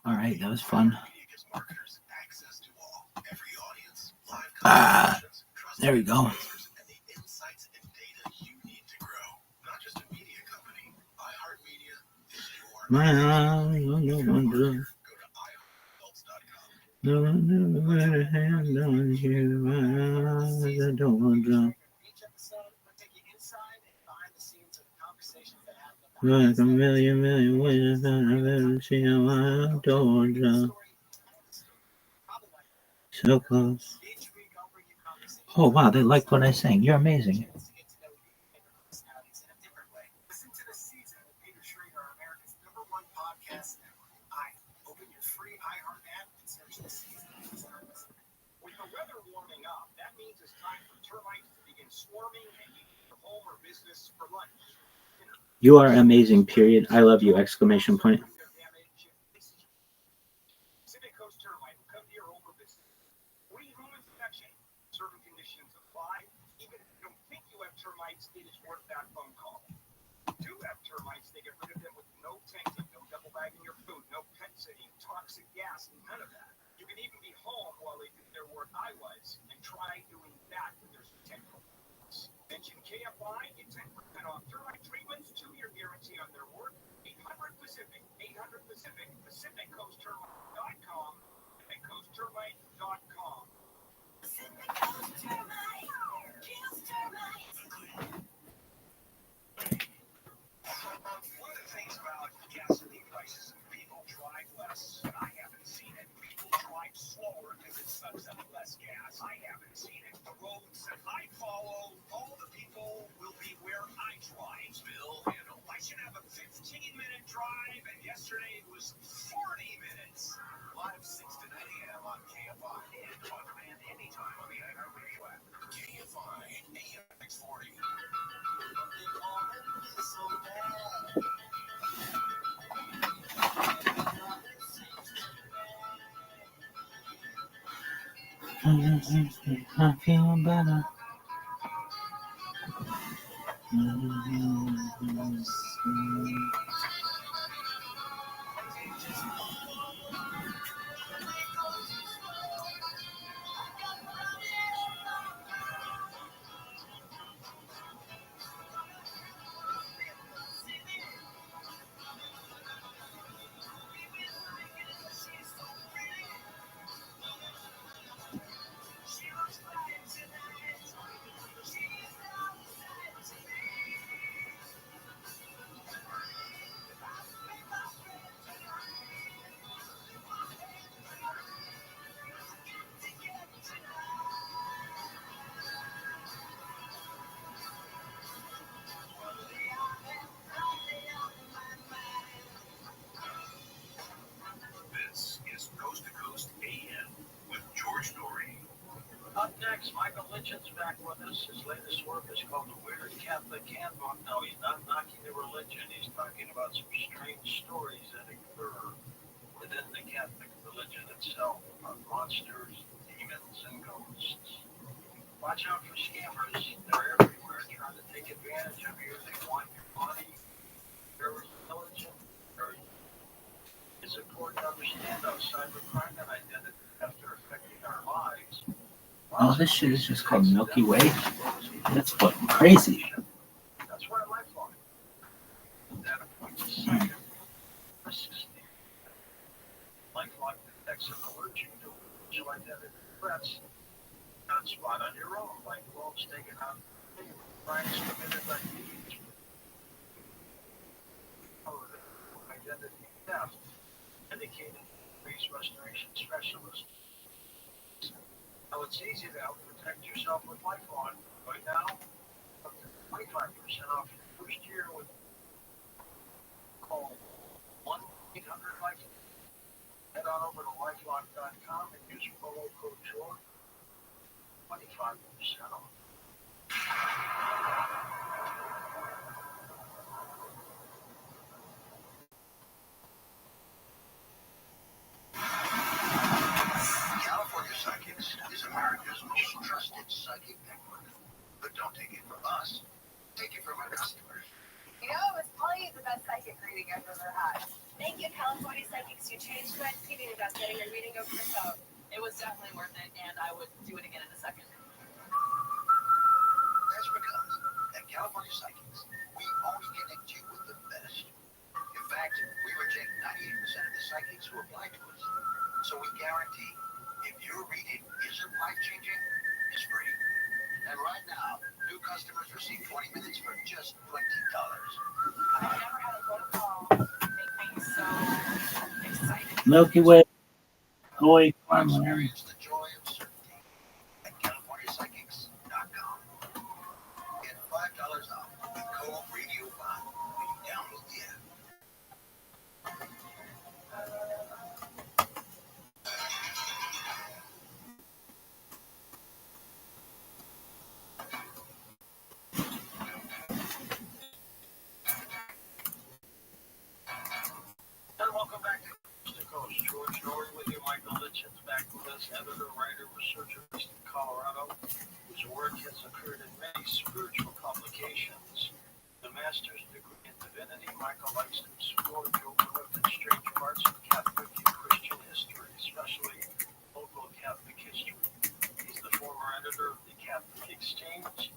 All right, that was fun. There we go. Like a million ways I've ever seen my Georgia. So close. Oh wow, they liked what I sang. You're amazing. You are amazing, period. I love you, exclamation point. I feel better. Up next, Michael Litchin's back with us. His latest work is called The Weird Catholic Handbook. No, he's not knocking the religion. He's talking about some strange stories that occur within the Catholic religion itself about monsters, demons, and ghosts. Watch out for scammers. They're everywhere trying to take advantage of you. They want your money. Your religion. It's important to understand how cybercrime and identity theft are affecting our lives. Oh, this shit is just called Milky Way. That's fucking crazy. That's why lifelong data points a second. Persisting. Lifelong detects and alerts you to virtual identity threats. Not spot on your own, like loans taken out, crimes committed by thieves, identity theft, indicated police restoration specialist. Now it's easy to help protect yourself with Lifeline. Right now, up to 25% off your first year with call 1-800-LIFE. Head on over to lifelock.com and use promo code SHORE. 25% off. California Psychics is America's most trusted psychic network. But don't take it from us. Take it from our customers. It's reading under their hat. Thank you, California Psychics. You changed my opinion about getting a reading over the phone. It was definitely worth it, and I would do it again in a second. That's because at California Psychics, we only connect you with the best. In fact, we reject 98% of the psychics who apply to us. So we guarantee if your reading isn't life-changing, it's free. And right now, new customers receive 20 minutes for just $20. I've never had a phone call make me so excited. Milky Way. Toy Farmland. Experience the joy of certainty at CaliforniaPsychics.com. Get $5 off with code Radio5 when you download the app. And welcome back to Coast to Coast. George Norrie with you. Michael Litchin's back with us, editor, writer, researcher based in Colorado, whose work has appeared in many spiritual publications. The master's degree in divinity, Michael likes to explore the overlooked and strange parts of Catholic and Christian history, especially local Catholic history. He's the former editor of the Catholic Exchange,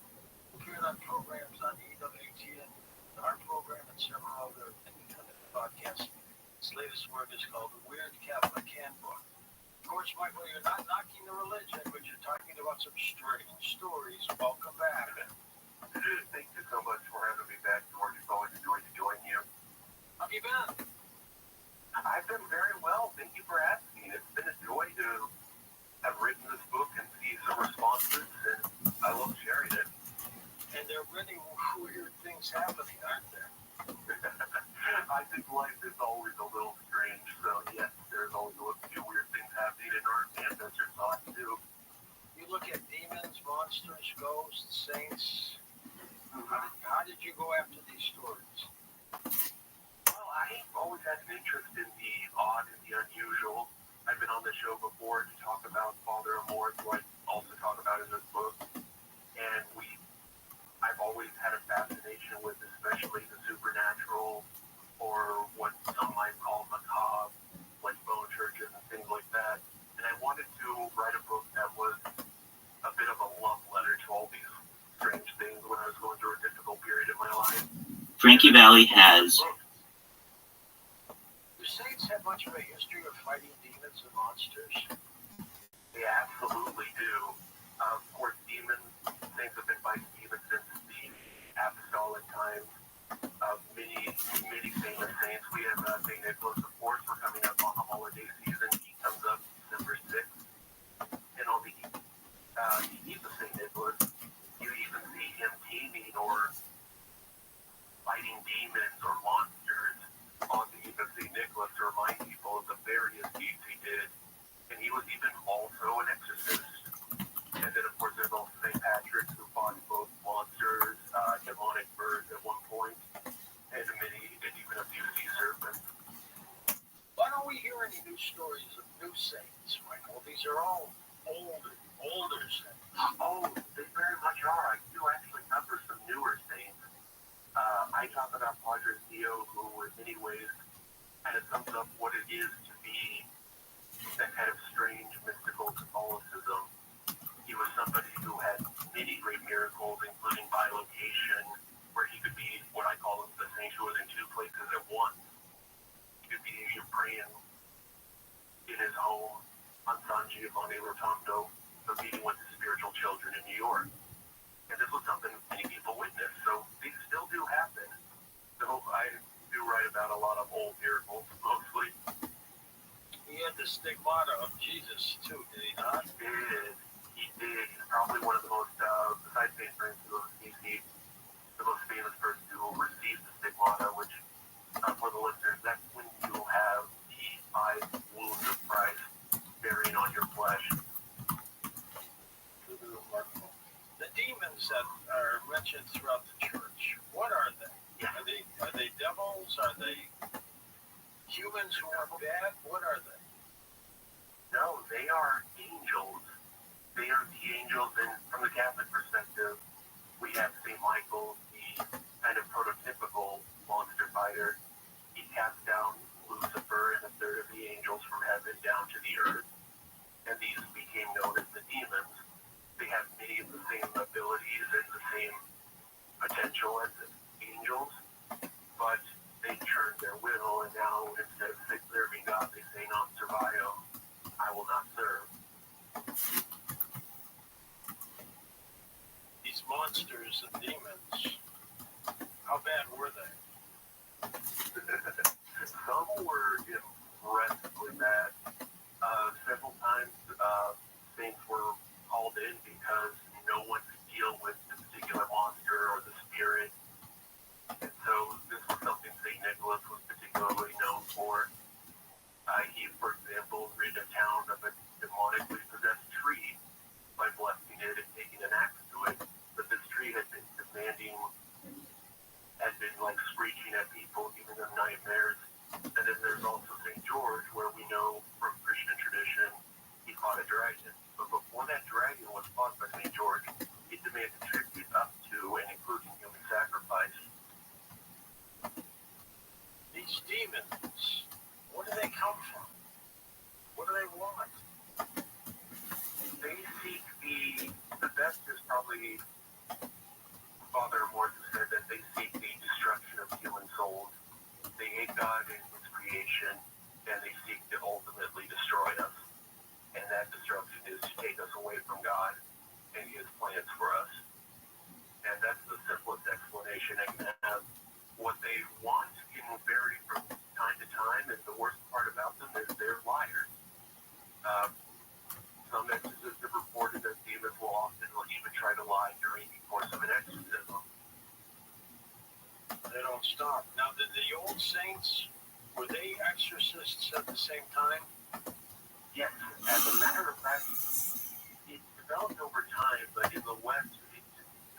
appeared on programs on EWTN, our program, and several other independent podcasts. His latest work is called The Weird Catholic Handbook. Of course, Michael, you're not knocking the religion, but you're talking about some strange stories. Welcome back. Thank you so much for having me back, George. It's always a joy to join you. How have you been? I've been very well. Thank you for asking. It's been a joy to have written this book and see some responses, and I love sharing it. And there are many weird things happening, aren't there? I think life is always a little strange, so yes, there's always a few weird things happening in our ancestors' thoughts too. You look at demons, monsters, ghosts, saints. How did you go after these stories? Well, I've always had an interest in the odd and the unusual. I've been on the show before to talk about Father Amor, who I also talk about in this book, and I've always had a fascination with especially the supernatural, or what some might call macabre, like bone churches and things like that. And I wanted to write a book that was a bit of a love letter to all these strange things when I was going through a difficult period in my life. Frankie Valley has. Do saints have much of a history of fighting demons and monsters? They absolutely do. Of course, saints have been fighting demons since the apostolic times. Many famous saints. We have St. Nicholas, of course. We're coming up on the holiday season. He comes up December 6th. And on the eve of St. Nicholas, you even see him taming or fighting demons or monsters on the eve of St. Nicholas to remind people of the various deeds he did. And he was even also an exorcist. And then, of course, there's also St. Patrick, who fought both monsters, demonic birds at one point, and even a few sea serpents. Why don't we hear any new stories of new saints, Michael? These are all older saints. Oh, they very much are. I do actually cover some newer saints. I talk about Padre Pio, who in many ways kind of sums up what it is to be that kind of strange mystical Catholicism. He was somebody who had many great miracles, including bilocation, where he could be what I call the saint who was in two places at once. He could be praying in his home on San Giovanni Rotondo, but meeting with his spiritual children in New York. And this was something many people witnessed, so these still do happen. So I do write about a lot of old miracles, mostly. He had the stigmata of Jesus, too, did he not? He did. He's probably one of the most, besides St. Francis, he's the most famous person who received the stigmata, which, for the listeners, that's when you have the 5 wounds of Christ bearing on your flesh. The demons that are mentioned throughout the church, what are they? Yeah. Are they devils? Are they humans who are bad? What are they? No, they are angels. They are the angels, and from the Catholic perspective, we have St. Michael, the kind of prototypical monster fighter. angels, but they turned their will, and now instead of serving God, they say non servio, I will not serve. These monsters and demons, how bad were they? Some were impressively bad. Several times saints were called in because no one could deal with the particular monster or the spirit. And so this was something St. Nicholas was particularly known for. He, for example, rid a town of a demonically possessed tree by blessing it and taking an axe to it. But this tree had been like screeching at people, giving them nightmares. And then there's also St. George, where we know from Christian tradition he fought a dragon. But before that dragon was fought by St. George, it demanded tribute up to and including human sacrifice. These demons, where do they come from? What do they want? They seek the best is probably Father Morton said that they seek the destruction of human souls. They hate God and his creation, and they seek to ultimately destroy us. And that destruction is to take us away from God and his plans for us. And that's the simplest explanation I can have. What they want can vary from time to time, and the worst part about them is they're liars. Some exorcists have reported that demons will often even try to lie during the course of an exorcism. They don't stop. Now, did the old saints, were they exorcists at the same time? Yes, as a matter of fact, it developed over time, but in the West, it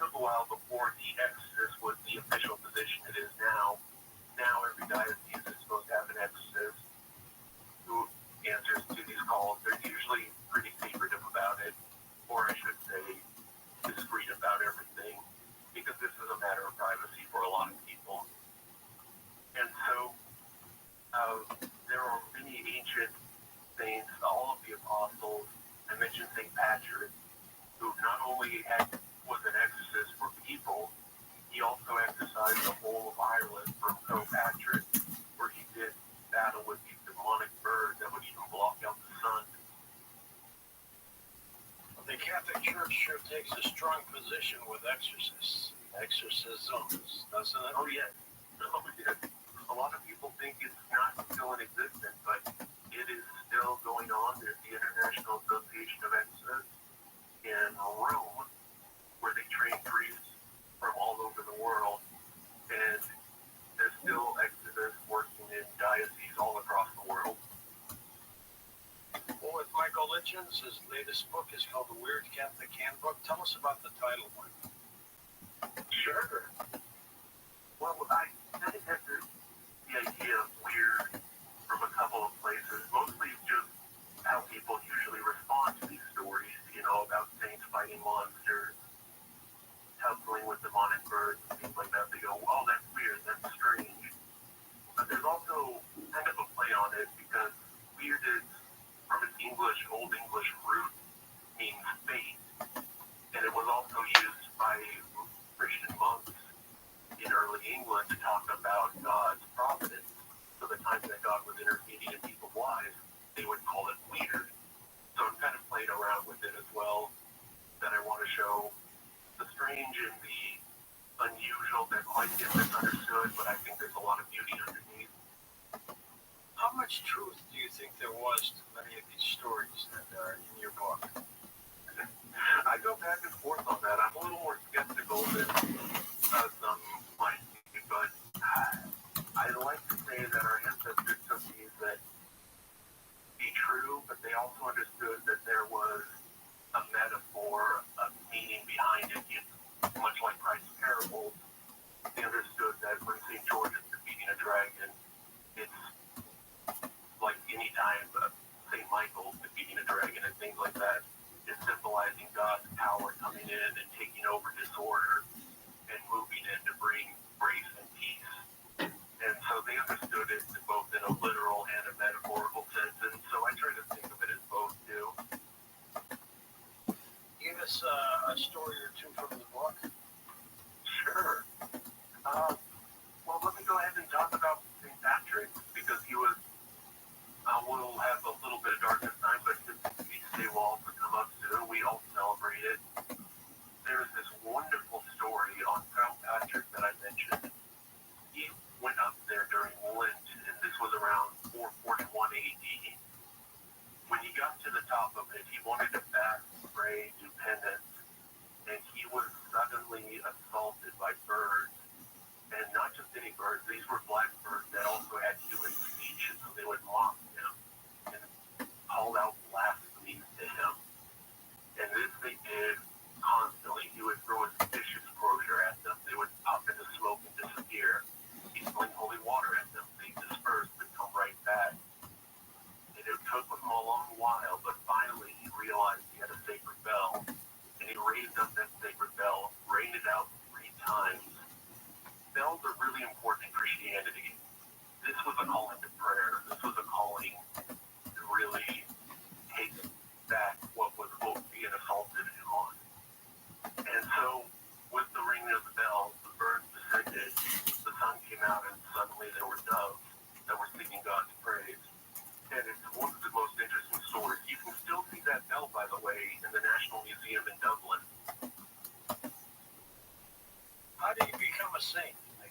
took a while before the exorcist was the official position it is now. Now every diocese is supposed to have an exorcist who answers to these calls. They're usually pretty secretive about it, or I should say, discreet about everything, because this is a matter of privacy for a lot of people. And so, there are many ancient saints, all of the apostles. I mentioned St. Patrick, who not only was an exorcist for people, he also exorcised the whole of Ireland from Patrick, where he did battle with these demonic birds that would even block out the sun. The Catholic Church sure takes a strong position with exorcisms, doesn't it? Oh, yes. A lot of people think it's not still in existence, but it is still going on. There's the International Association of Exorcists in Rome, where they train priests from all over the world, and there's still exorcists working in dioceses all across the world. Well, with Michael Litchens, his latest book is called The Weird Catholic Handbook. Tell us about the title, Mike. Sure. Well, I kind of had the idea of weird from a couple of places, mostly just how people usually respond to these stories, about saints fighting monsters, tussling with demonic birds, and things like that. They go, oh, that's weird, that's strange. But there's also kind of a play on it, because weird is, from its Old English root, means faith. And it was also used by Christian monks in early England to talk about God's providence. So the times that God was interceding in people's lives, they would call it weird. So I've kind of played around with it as well, that I want to show the strange and the unusual that might get misunderstood, but I think there's a lot of beauty underneath. How much truth do you think there was to many of these stories that are in your book? I go back and forth on that. I'm a little more skeptical than some might be, but I like to say that our ancestors took these that be true, but they also understood that there was a metaphor, a meaning behind it. Much like Christ's parables, they understood that when St. George is defeating a dragon, it's like any time St. Michael defeating a dragon and things like that is symbolizing God's power coming in and taking over disorder.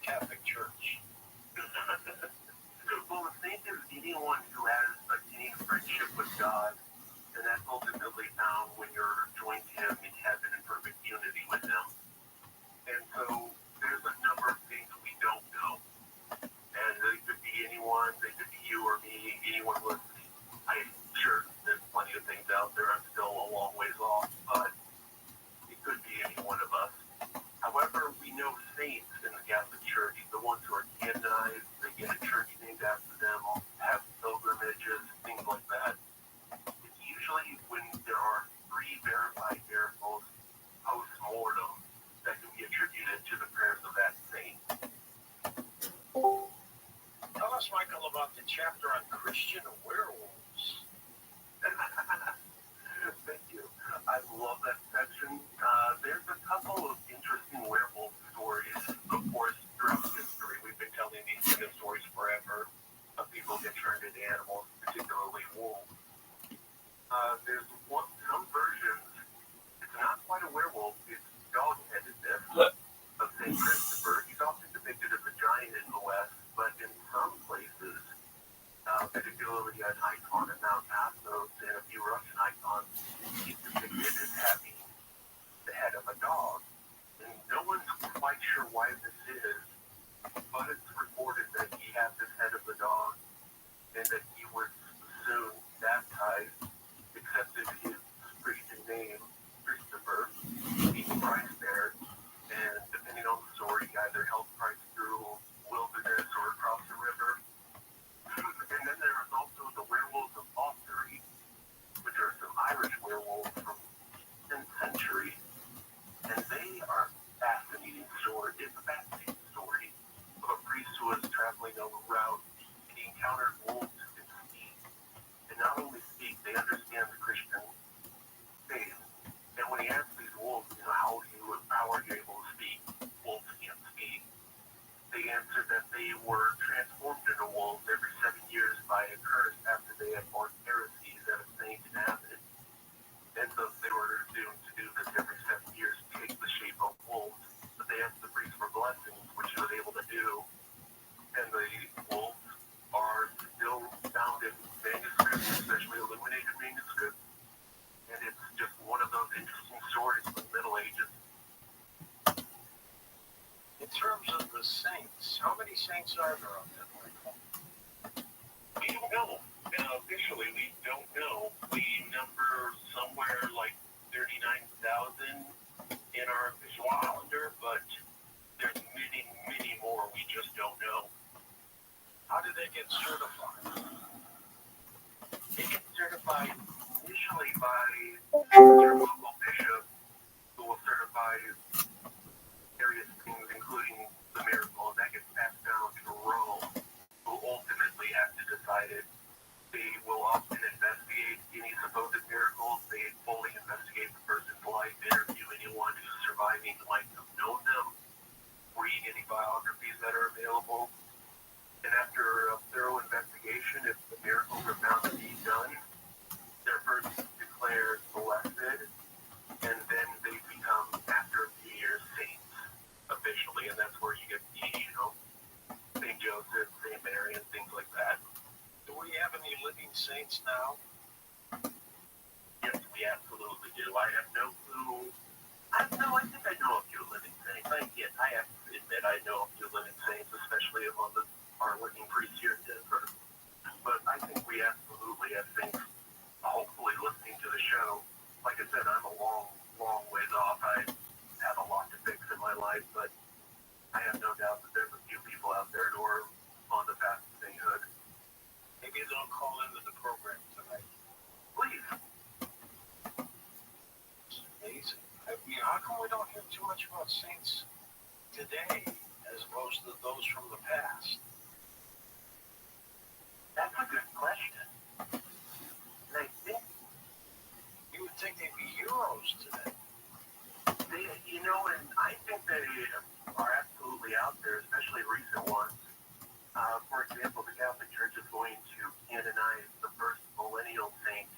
Catholic Church? Well, the saint is anyone who has attaining friendship with God, and that's ultimately found when you're joined to Him in heaven in perfect unity with Him. And so there's a number of things we don't know. And they could be anyone, they could be you or me, anyone listening. I'm sure there's plenty of things out there. I'm still a long ways off, but it could be any one of us. However, we know saints in the Catholic Church, the ones who are canonized, they get a church named after them, have pilgrimages, things like that. It's usually when there are 3 verified miracles post-mortem that can be attributed to the prayers of that saint. Tell us, Michael, about the chapter on Christian werewolves. Thank you. I love that section. There's a couple of interesting werewolf stories, of course, throughout history. We've been telling these kind of stories forever. People get turned into animals, particularly wolves. There's some versions, it's not quite a werewolf, it's dog-headedness of St. Christopher. He's often depicted as a giant in the West, but in some places, particularly an icon in Mount Athos and a few Russian icons, he's depicted as having the head of a dog. And no one's quite sure why this is, but it's reported that he had this head of the dog and that he was soon baptized, accepted his Christian name, Christopher, being Christ there, and depending on the story, he either helped Christ through wilderness or across the river. And then there is also the werewolves of Authry, which are some Irish werewolves from the 10th century, and they are fascinating story. It's a fascinating story of a priest who was traveling on a route and he encountered wolves who can speak. And not only speak, they understand the Christian faith. And when he asked these wolves, how are you able to speak? Wolves can't speak. They answered that they were transformed into wolves every 7 years by a curse after they had borne heresies at a saint in Athens. And so they were doomed to do this every 7 years, take the shape of wolves. But they asked the priest for blessings, which he was able to do. And the wolves are still found in manuscripts, especially illuminated manuscripts. And it's just one of those interesting stories from the Middle Ages. In terms of the saints, how many saints are there out there, Michael? We don't know. Officially, we don't know. We number somewhere like 39,000 in our official calendar, but there's many, many more we just don't know. How do they get certified? They get certified initially by your local bishop, who will certify various things, including the miracle, and that gets passed down to Rome, who ultimately have to decide it. They will often investigate any supposed miracles. They fully investigate the person's life, interview anyone who's surviving who might have known them, read any biographies that are available. And after a thorough investigation, if the miracles are found to be done, they're first declared blessed, and then they become, after a few years, saints officially, and that's where you get the, St. Joseph, St. Mary, and things like that. Do we have any living saints now? Yes, we absolutely do. I have no clue. I think I know a few living saints. I have to admit I know a few living saints, especially among our living priests here in Denver. But I think we absolutely have saints, hopefully listening to the show. Like I said, I'm a long, long ways off. I have a lot to fix in my life, but I have no doubt that there's a few people out there who are on the path to sainthood. Maybe they'll call into the program tonight. Please. It's amazing. How come we don't hear too much about saints today as opposed to those from the past? That's a good question. And I think You would think they'd be heroes today. and I think they are absolutely out there, especially recent ones. For example, the Catholic Church is going to canonize the first millennial saint,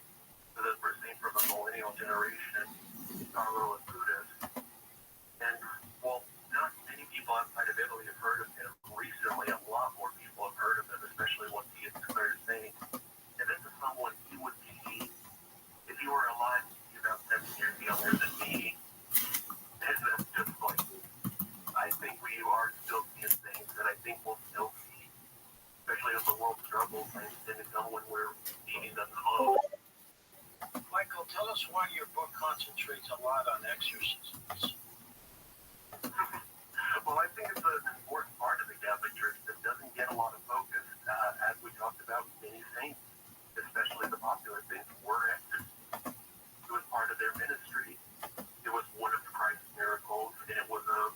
the first saint from the millennial generation, Carlo Acutis. And while not many people outside of Italy have heard of him, concentrates a lot on exorcisms. Well, I think it's an important part of the Catholic Church that doesn't get a lot of focus. As we talked about, many saints, especially the popular saints, were exorcists. It was part of their ministry. It was one of Christ's miracles, and it was a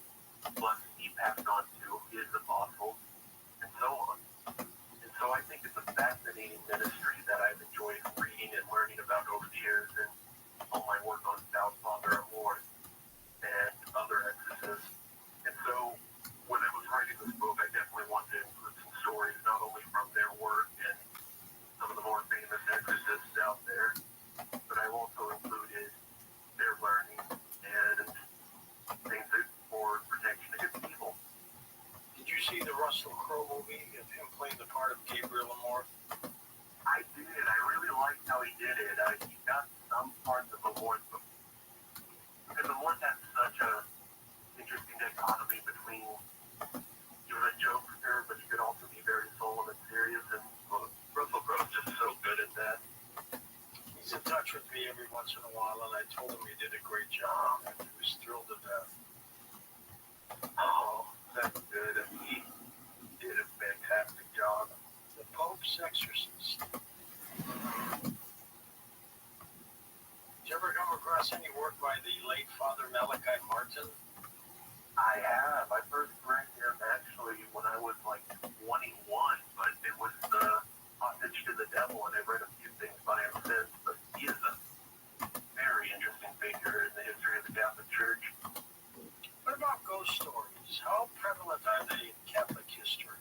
blessing he passed on to his apostles, and so on. And so I think it's a fascinating ministry that I've enjoyed reading and learning about over the years, and all my work on South Father Amor and other exorcists. And so when I was writing this book, I definitely wanted to include some stories, not only from their work and some of the more famous exorcists out there, but I also included their learning and things for protection against evil. Did you see the Russell Crowe movie of him playing the part of Gabriel Amor? I did. I really liked how he did it. He got some parts of Amor, because Amor has such a interesting dichotomy between he was a jokester, but he could also be very solemn and serious, and Russell Crowe's just so good at that. He's in touch with me every once in a while, and I told him he did a great job, and he was thrilled to death. Oh, that's good. And he did a fantastic job. The Pope's Exorcist. Did you ever come across any work by the late Father Malachi Martin? I have. I first read him actually when I was like 21, but it was the Hostage to the Devil, and I've read a few things by him since. But he is a very interesting figure in the history of the Catholic Church. What about ghost stories? How prevalent are they in Catholic history?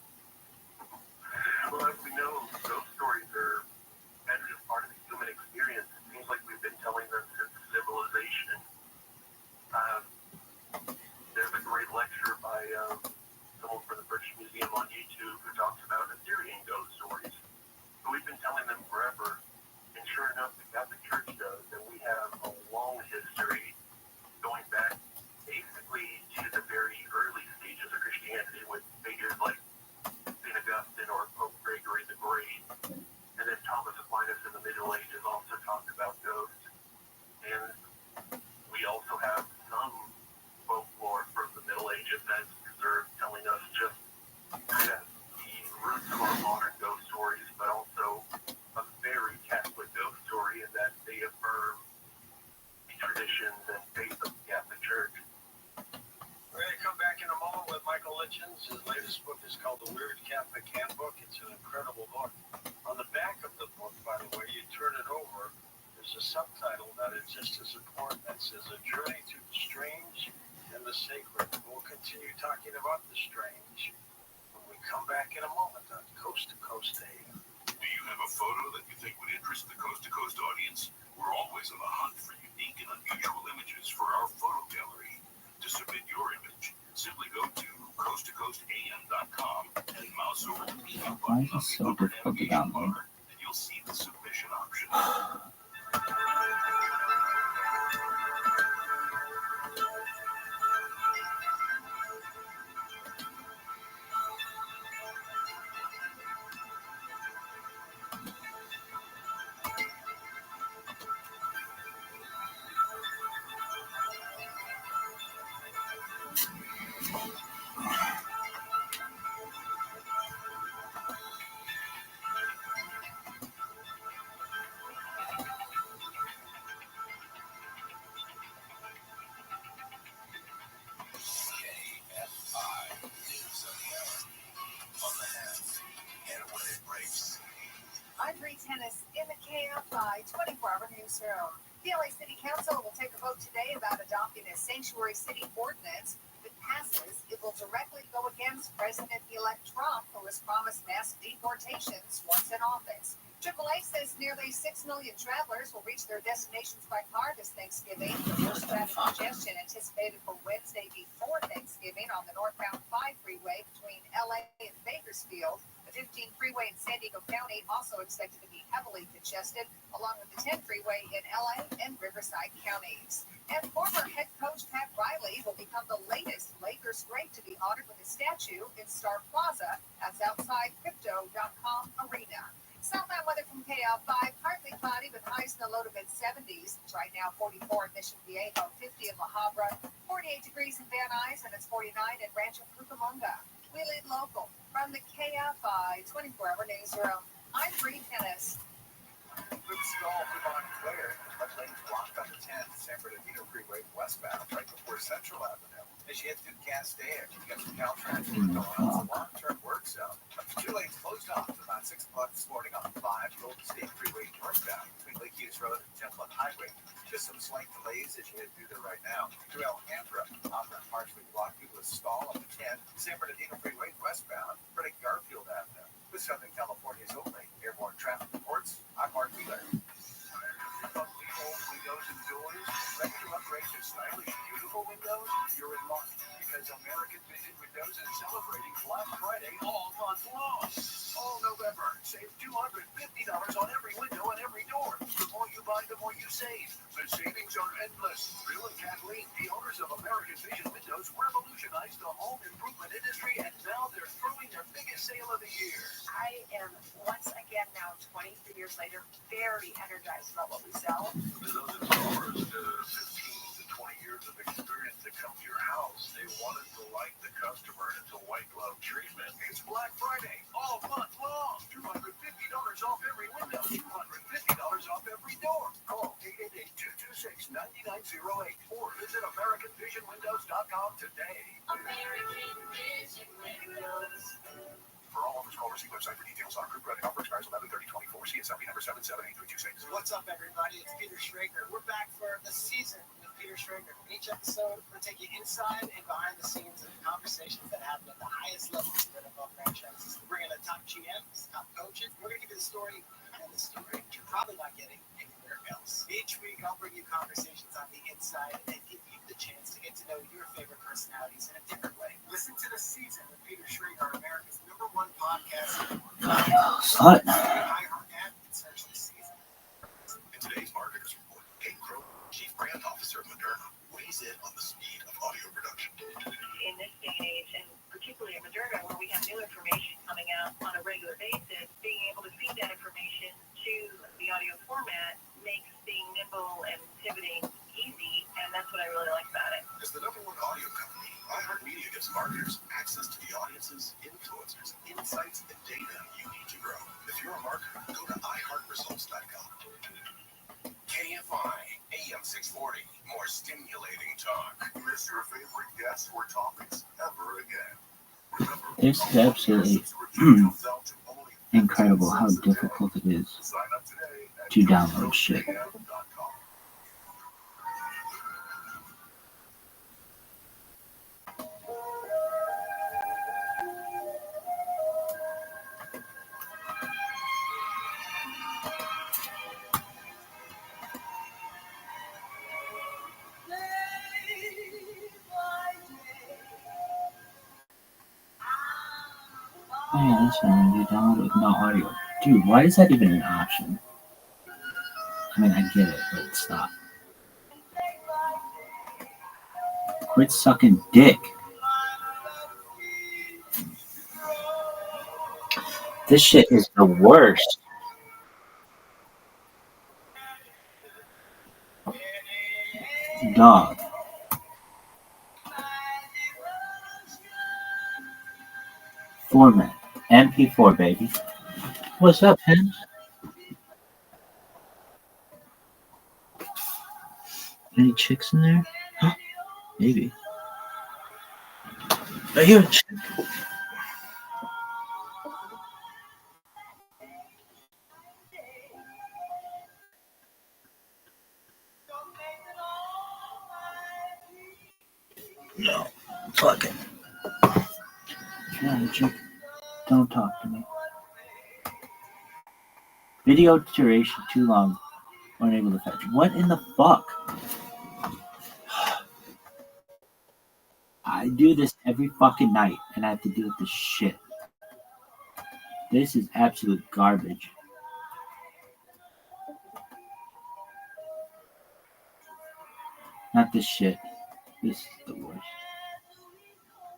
Well, as we know, ghost stories are kind of just part of the human experience. It seems like we've been telling them since civilization. There's a great lecture by someone from the British Museum on YouTube who talks about Assyrian ghost stories. So we've been telling them forever, and sure enough, the Catholic Church does, and we have a long history going back basically to the very early stages of Christianity with figures like St. Augustine or Pope Gregory the Great, and then Thomas Aquinas in the Middle Ages also talked about ghosts. And we also have some folklore from the Middle Ages that's preserved, telling us just kind of the roots of our modern ghost stories, but also a very Catholic ghost story in that they affirm the traditions and faith of the Catholic Church. We're going to come back in a moment with Michael Litchens. His latest book is called The Weird Catholic Handbook. It's an incredible book. On the back of the book, by the way, you turn it over, there's a subtitle that is just as important that says A Journey to the Strange and the Sacred. We'll continue talking about the strange when we come back in a moment on Coast to Coast AM. Do you have a photo that you think would interest the Coast to Coast audience? We're always on the hunt for unique and unusual images for our photo gallery. To submit your image, simply go to coasttocoastam.com and mouse over the email Why button is on this the so upper difficult to navigation download? bar, and you'll see the submission option. Audrey Tennis in the KFI 24-hour newsroom. The LA City Council will take a vote today about adopting a sanctuary city ordinance. If it passes, it will directly go against President-elect Trump, who has promised mass deportations once in office. AAA says nearly 6 million travelers will reach their destinations by car this Thanksgiving. The first traffic congestion anticipated for Wednesday before Thanksgiving on the northbound 5 freeway between LA and Bakersfield. The 15 freeway in San Diego County also expected to be heavily congested, along with the 10 freeway in LA and Riverside counties. And former head coach Pat Riley will become the latest Lakers great to be honored with a statue in Star Plaza. That's outside Crypto.com Arena. Southbound weather from KL5, partly cloudy with highs in the low to mid 70s. It's right now 44 in Mission Viejo, 50 in La Habra, 48 degrees in Van Nuys, and it's 49 in Rancho Cucamonga. We lead local from the KFI 24-hour newsroom. I'm Bree Tennis. Good stall for Montclair. Left lane's blocked on the 10, San Bernardino Freeway westbound, right before Central Avenue. As you head through Castaic, you got some Caltrans going on. It's a long-term work zone. 2 lanes closed off at about 6 o'clock this morning on 5 Golden State Freeway northbound between Lake Hughes Road and Templin Highway. Just some slight delays as you head through there right now. Through Alhambra, off that partially blocked due to a stall on the 10, San Bernardino Freeway westbound, running Garfield Avenue. With Southern California's only airborne traffic reports, I'm Mark Wheeler. Publicly owned windows and doors, ready to upgrade to stylish, beautiful windows? You're in luck, because American Vision Windows is celebrating Black Friday all month long. All November, save $250 on every window and every door. The more you buy, the more you save. The savings are endless. Bill and Kathleen, the owners of American Vision Windows, revolutionized the home improvement industry, and now they're throwing their biggest sale of the year. I am once again now 23 years later very energized about what we sell. For those installers, 15 to 20 years of experience to come to your house, they wanted to delight the customer, and it's a white glove treatment. It's Black Friday all month long. $250 off every window. $250 off every door. Call 888-226-9908 or visit AmericanVisionWindows.com today. American Vision Windows. For all offers, call or see website for details on group credit offer expires 11/30/24. See assembly number 778-326. What's up, everybody? It's Peter Schrager. We're back for the season with Peter Schrager. Each episode, we're going to take you inside and behind the scenes of conversations that happen at the highest levels of NFL franchises. We're bringing in top GMs, top coaches. We're going to give you the story behind the story that you're probably not getting anywhere else. Each week, I'll bring you conversations on the inside and give you the chance to get to know your favorite personalities in a different way. Listen to the season with Peter Schrager, America's #1 podcast. What? iHeart app and search the season. In today's Marketers Report, Kate Crow, Chief Brand Officer of Moderna, weighs in on the speed of audio production. In this day and age, and particularly in Moderna, where we have new information coming out on a regular basis, being able to feed that information to the audio format makes being nimble and pivoting easy, and that's what I really like about it. As the #1 audio company, iHeartMedia gives marketers access to the audiences, influencers, insights, and data you need to grow. If you're a marketer, go to iHeartResults.com. KFI, AM 640, more stimulating talk. Miss your favorite guests or topics ever again. Remember, This is absolutely incredible how difficult it is sign up today at to download shit. KFI.com. Oh yeah, this one you download with no audio. Dude, why is that even an option? I mean, I get it, but stop. Quit sucking dick. This shit is the worst. Dog. Format. MP4, baby. What's up, Pen? Any chicks in there? Huh? Maybe. I hear a chick. No. Fuck it. Yeah, chick. Don't talk to me. Video duration too long. Unable to fetch. What in the fuck? I do this every fucking night and I have to deal with this shit. This is absolute garbage. Not this shit. This is the worst.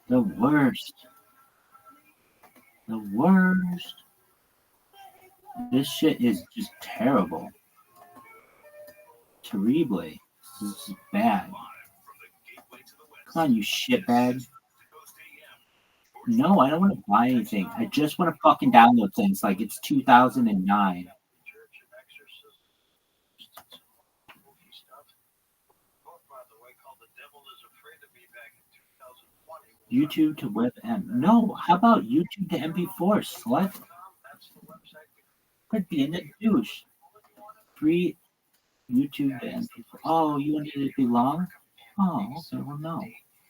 The worst. The worst. This shit is just terrible. Terrible. This is bad. Come on, you shitbag. No, I don't want to buy anything. I just want to fucking download things like it's 2009. YouTube to WebM. No, how about YouTube to MP4? Slut. Quit being a douche. Free YouTube to MP4. Oh, you wanted it to be long? Oh, okay, well, no.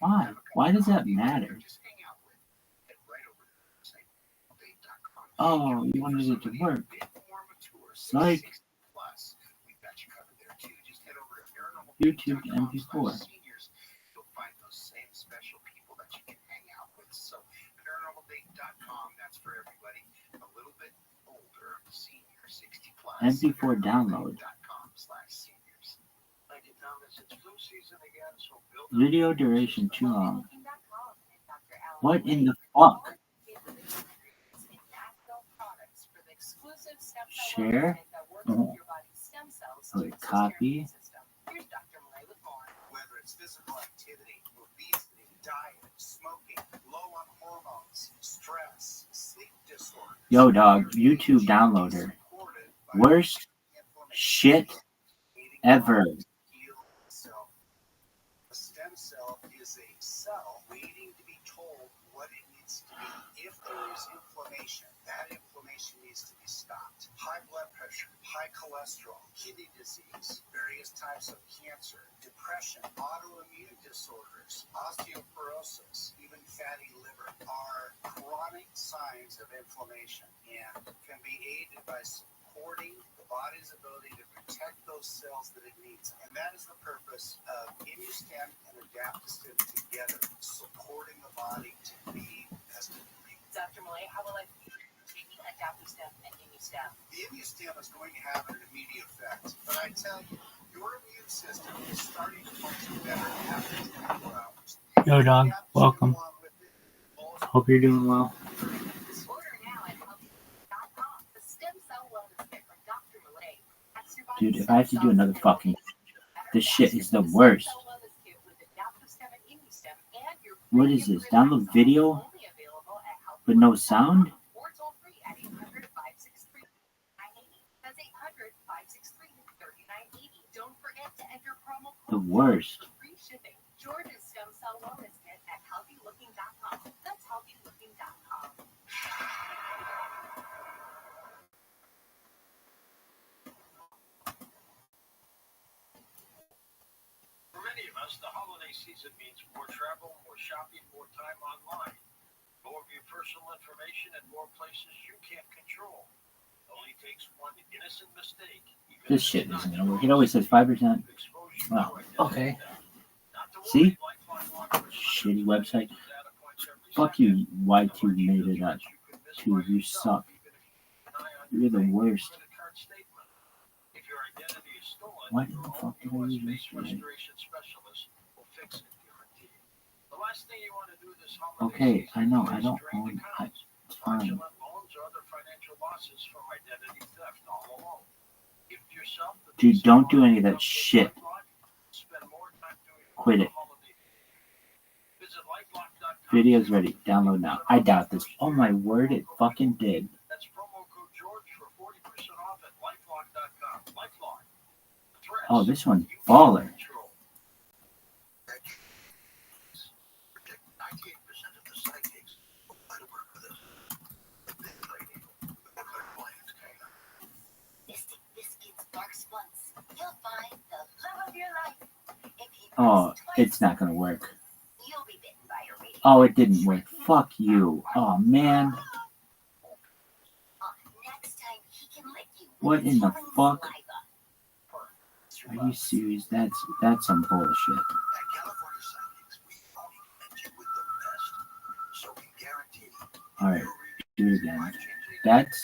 Why? Why does that matter? Oh, you wanted it to work. Like YouTube to MP4. MP4 download. Video duration too long. What in the fuck? Share. Oh. Okay, copy. Whether it's physical activity, obesity, diet, smoking, low on hormones, stress, sleep disorder. Yo, dog, YouTube downloader. Worst shit ever. A stem cell is a cell waiting to be told what it needs to be. If there is inflammation, that inflammation needs to be stopped. High blood pressure, high cholesterol, kidney disease, various types of cancer, depression, autoimmune disorders, osteoporosis, even fatty liver are chronic signs of inflammation and can be aided by supporting the body's ability to protect those cells that it needs. And that is the purpose of ImmuStem and Adaptostim together, supporting the body to be best it can be. Dr. Malay, how will I taking Adaptostim and ImmuStem? The ImmuStem is going to have an immediate effect, but I tell you, your immune system is starting to function better after 24 hours. Yo, dog, welcome. Hope you're doing well. Order now at healthy.com. The stem cell wellness kit from Dr. Malay. Dude, if I have to do another fucking... This shit is the worst. What is this? Download video? But no sound? The worst. Jordan's stem cell wellness kit at healthylooking.com. That's healthylooking.com. For many of us, the holiday season means more travel, more shopping, more time online, more of your personal information, and more places you can't control. Only takes one innocent mistake. This shit isn't gonna work. It always says 5%. Wow. Okay. See? Shitty website. Fuck you, Y2 made it up. Dude, you suck. You're the worst. What in the fuck did I use yesterday? Okay, I know, I don't own... It's fine. Dude, don't do any of that shit. Quit it. Video's ready. Download now. I doubt this. Oh my word, it fucking did. That's promo code George for 40% off at lifelock.com. Lifelock. Oh, this one's baller. 98% of the psychics will try to work with us. The big lady, the clairvoyant kind of. Mystic Biscuits barks once. You'll find the love of your life. If he Oh, barks twice, it's not gonna work. you'll be bitten by a radio. Oh, it didn't work. Fuck you. Oh, man. Next time he can lick you. What in the Human fuck? saliva. Are you serious? That's some bullshit. At California Psychics, we only connect you with the best, so we guarantee Alright, do it again. That's...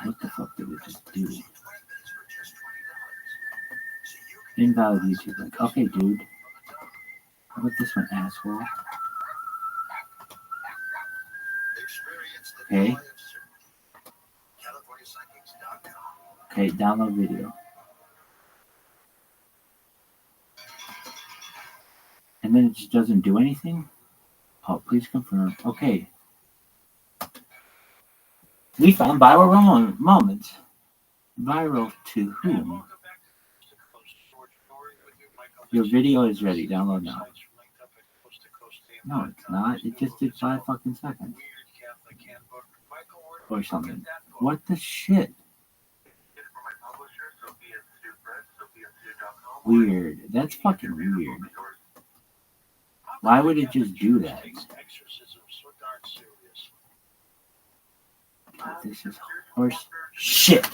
What the fuck did it just do? 20 minutes for just $20. So you can Invalid YouTube link. Okay, dude. How about this one, asshole? experience the Okay. joy of certainty. Okay, download video. And then it just doesn't do anything? Oh, please confirm. Okay. We found viral moments. Viral to whom? Your video is ready. Download now. No, it's not. It just did 5 fucking seconds. Or something. What the shit? Weird. That's fucking weird. Why would it just do that? This is horse shit.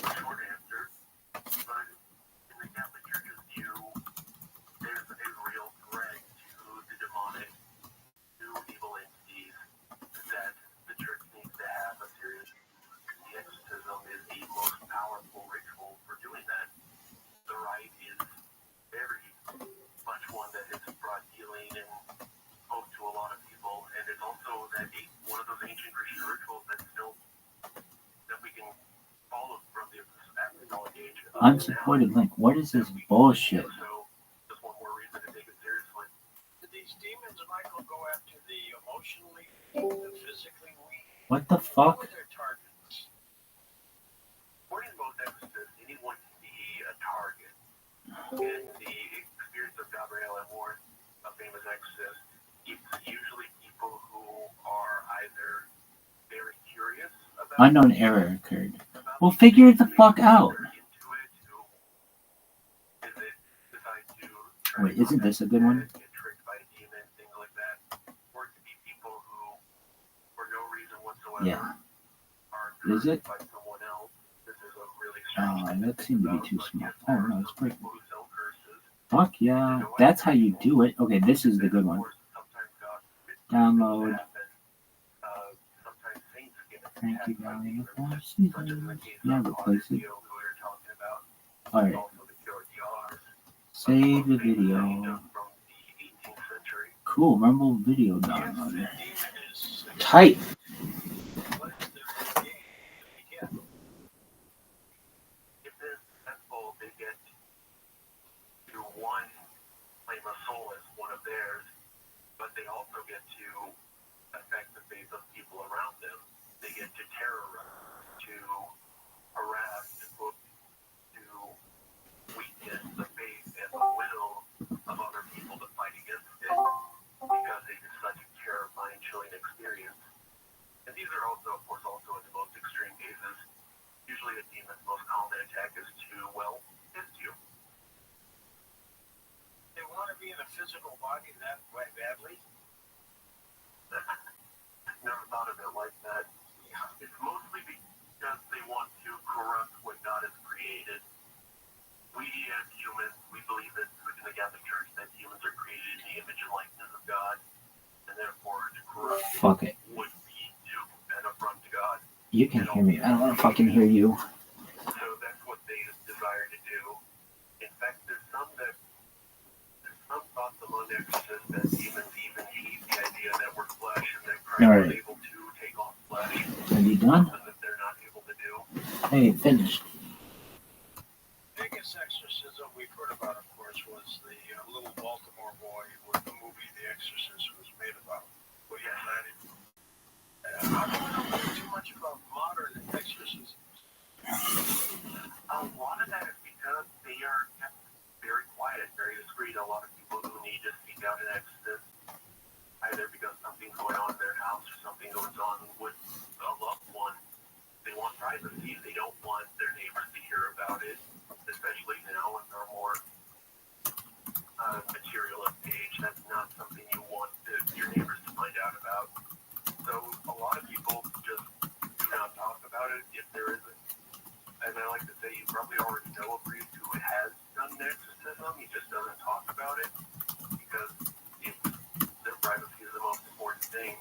Unsupported link. What is this bullshit? What the fuck? Unknown error occurred. Well, figure it the fuck out. Wait, isn't this a good one? Yeah. Is it? Oh, that seemed to be too small. Oh, no, it's pretty. Fuck yeah. That's how you do it. Okay, this is the good one. Download. Thank you, Valley. Yeah, replace it. Alright. Save the video. Cool, Rumble video downloader. Tight. Physical body that way badly? Never thought of it like that. Yeah. It's mostly because they want to corrupt what God has created. We as humans, we believe that within the Catholic Church that humans are created in the image and likeness of God, and therefore to corrupt Fuck it. would be to an affront to God. You can hear me. I don't want to fucking hear you. So that's what they desire to do. In fact, there's some thoughts among exorcists that demons even hate the idea that we're flesh and that Christ is able to take on flesh. Are you done? That they're not able to do. Hey, finished. Biggest exorcism we've heard about, of course, was the little Baltimore boy where the movie The Exorcist was made about. Well, yeah, I don't know too much about modern exorcisms. A lot of that is because they are kept very quiet, very discreet. A lot of people who need to speak out an exorcist, either because something's going on in their house or something goes on with a loved one. They want privacy. They don't want their neighbors to hear about it, especially now with our more materialist age. That's not something you want your neighbors to find out about. So a lot of people just do not talk about it if there isn't. And I like to say, you probably already know a priest who has done an exorcism. He just doesn't talk about it because their privacy is the most important thing.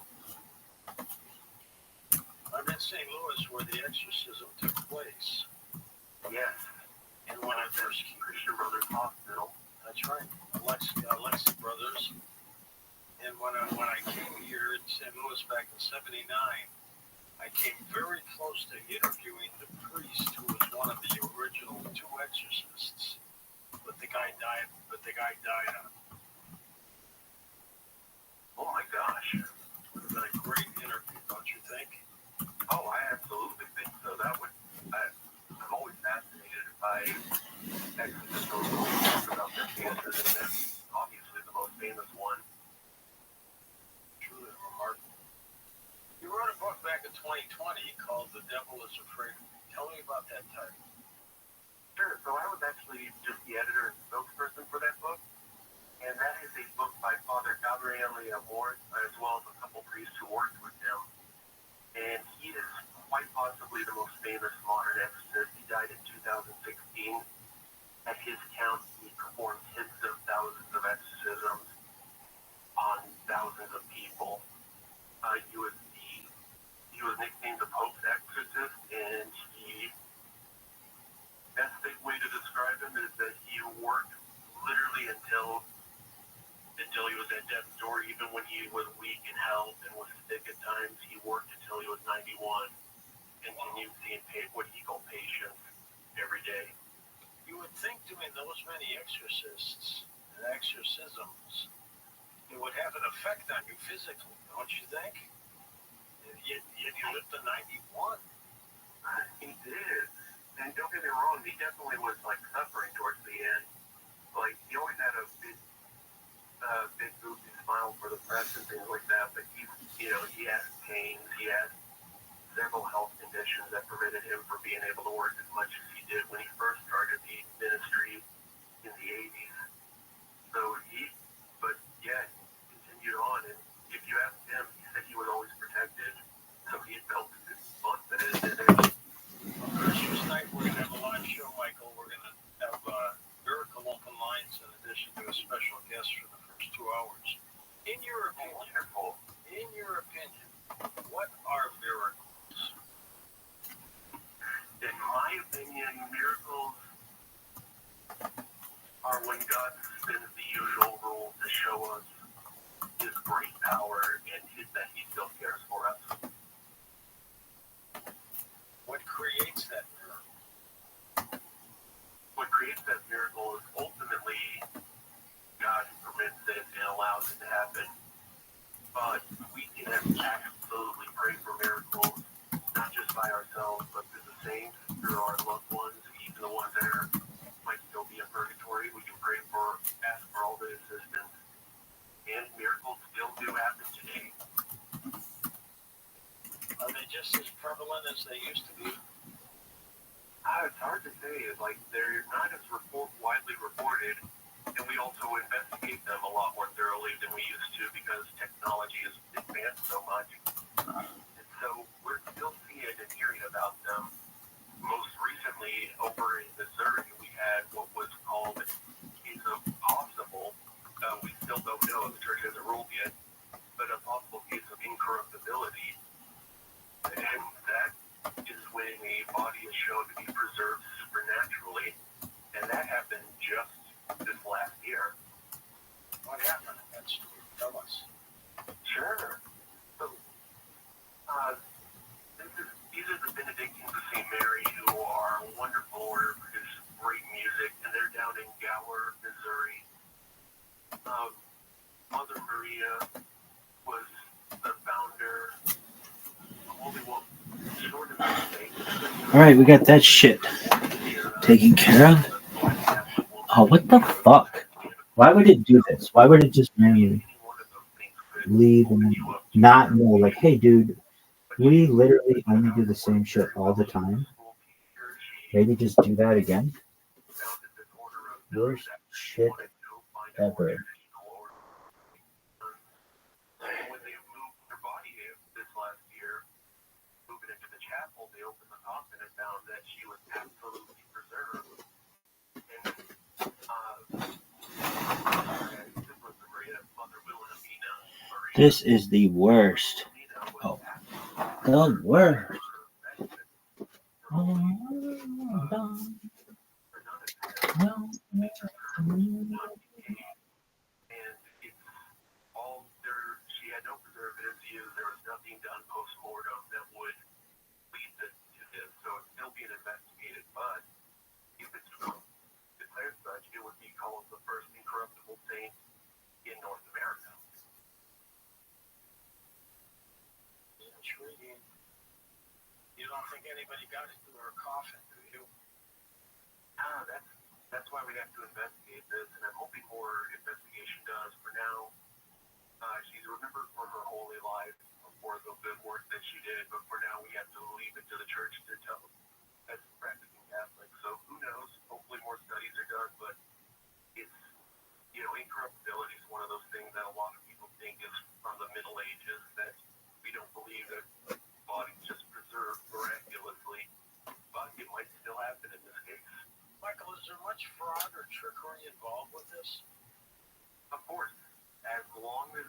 I'm in St. Louis where the exorcism took place. Yes. And when I first came to Christian Brothers Hospital. That's right. Alexi Brothers. And when I came here in St. Louis back in '79, I came very close to interviewing the priest who was one of the original two exorcists, but the guy died. Oh my gosh. Would have been a great interview, don't you think? Oh, I absolutely think so. I'm always fascinated by exorcists who talk about their cases, and that's obviously the most famous one. Truly remarkable. You wrote a book back in 2020 called The Devil is Afraid. Tell me about that title. Sure. So I was actually just the editor and spokesperson for that book, and that is a book by Father Gabriele Amor, as well as a couple priests who worked with him. And he is quite possibly the most famous modern exorcist. He died in 2016. At his count, he performed tens of thousands of exorcisms on thousands of people. He was nicknamed the Pope's exorcist, and best way to describe him is that he worked literally until he was at death's door. Even when he was weak in health and was sick at times, he worked until he was 91, continued seeing what he called patients every day. You would think doing those many exorcists and exorcisms, it would have an effect on you physically, don't you think? Yet you lived to 91. He did. And don't get me wrong, he definitely was suffering towards the end. He always had a big goofy smile for the press and things like that, but he had pains, he had several health conditions that prevented him from being able to work as much as he did when he first started the ministry in the 80s. So he continued on, and if you asked him, he said he was always protected, so he felt confident in it. On Christmas night, we're going to have a live show, Michael. We're going to have Miracle Open Lines in addition to a special guest for the first 2 hours. In your opinion, what are miracles? In my opinion, miracles are when God suspends the usual rules to show us His great power and that He still cares for us. What creates that miracle? What creates that miracle is ultimately God who permits it and allows it to happen. But we can absolutely pray for miracles, not just by ourselves, but through the saints, through our loved ones, even the ones that might still be in purgatory. We can ask for all the assistance. And miracles still do happen today. Are they just as prevalent as they used to be? It's hard to say. They're not as widely reported, and we also investigate them a lot more thoroughly than we used to because technology has advanced so much. And so we're still seeing and hearing about them. Most recently, over in Missouri, we had what was called a case of possible, we still don't know, the church hasn't ruled yet, but a possible case of incorruptibility. And that is when a body is shown to be preserved supernaturally, and that happened just this last year. What happened? Tell us. Sure. So, these are the Benedictines of St. Mary, who are a wonderful order, produce great music, and they're down in Gower, Missouri. Mother Maria was the founder. All right, we got that shit taken care of. Oh, what the fuck? Why would it do this? Why would it just manually leave and not know? Hey, dude, we literally only do the same shit all the time. Maybe just do that again. Worst shit ever. When they moved her body this last year, moving into the chapel, they opened the coffin and found that she was absolutely preserved. And This is the worst. Oh, the worst. she had no preservatives used. There was nothing done post-mortem that would intriguing. You don't think anybody got into her coffin, do you? That's why we have to investigate this, and I'm hoping more investigation does. For now, she's remembered for her holy life, for the good work that she did, but for now we have to leave it to the church to tell as a practicing Catholic. So who knows? Hopefully more studies are done, but it's, incorruptibility is one of those things that a lot of people think is from the Middle Ages, that we don't believe that bodies just preserved miraculously, but it might still happen in this case. Michael, is there much fraud or trickery involved with this? Of course, as long as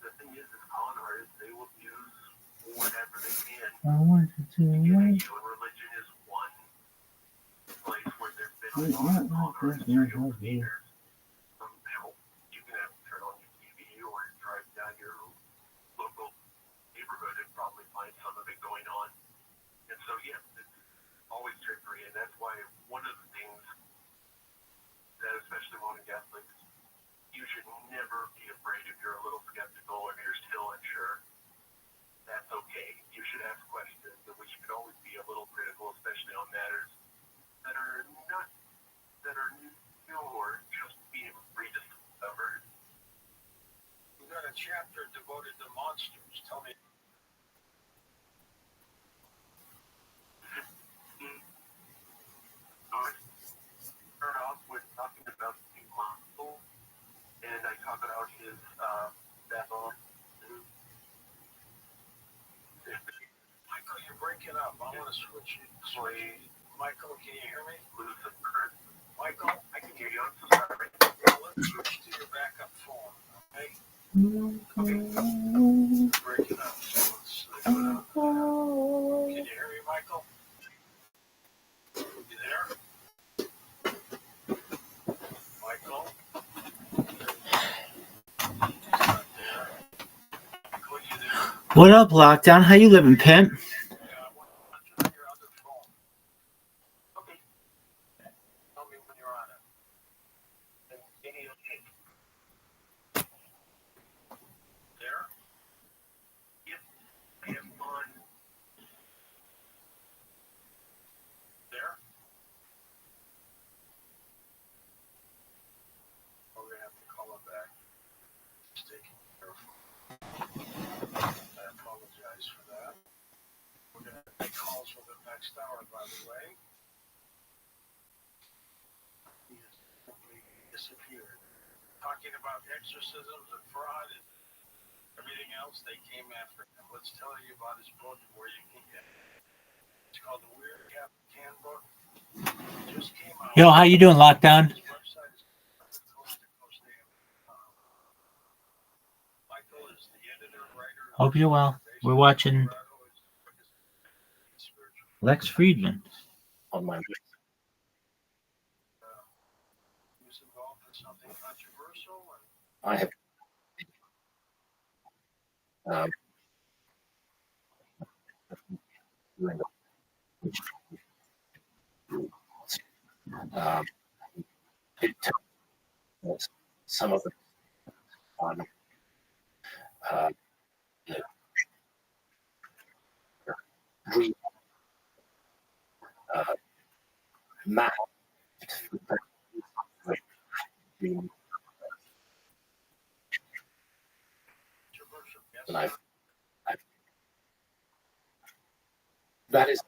the thing is con artists, they will use whatever they can I want to to do get at it. you, and religion is one place where there's been a lot of con artistry over the years. Hell, you can have to turn on your TV or drive down your local neighborhood and probably find some of it going on. And so, yes, it's always trickery, and that's why one of the things that especially Roman Catholics, you should never be afraid if you're a little skeptical or you're still unsure. That's okay. You should ask questions, but we should always be a little critical, especially on matters that are new or just being rediscovered. We've got a chapter devoted to monsters. Tell me. I start off with talking about the monster, and I talk about his battle. Michael, you're breaking up. I want to switch you. Michael, can you hear me? Lucifer. Michael, I can hear you. I'm so sorry. let's switch to your backup phone, okay? Okay. Breaking up. So let's go down. Can you hear me, Michael? You there? Michael? Michael, you there? What up, Lockdown? How you living, pimp? Yeah, I want to turn your other phone. Okay. Tell me when you're on it. There? Yep. I am on. There? We're going to have to call him back. He's taking care of I apologize for that. We're going to make calls for the next hour, by the way. He has simply disappeared. Talking about exorcisms and fraud and everything else, they came after him. Let's tell you about his book and where you can get it. It's called The Weird Catholic Handbook. It just came out. Yo, how you doing, Lockdown? His website is coasttocoastam.com. Michael is the editor, writer. Hope you're well. We're watching Lex Friedman on my He was involved in something controversial. I have it took some of it on we mapped and I've that is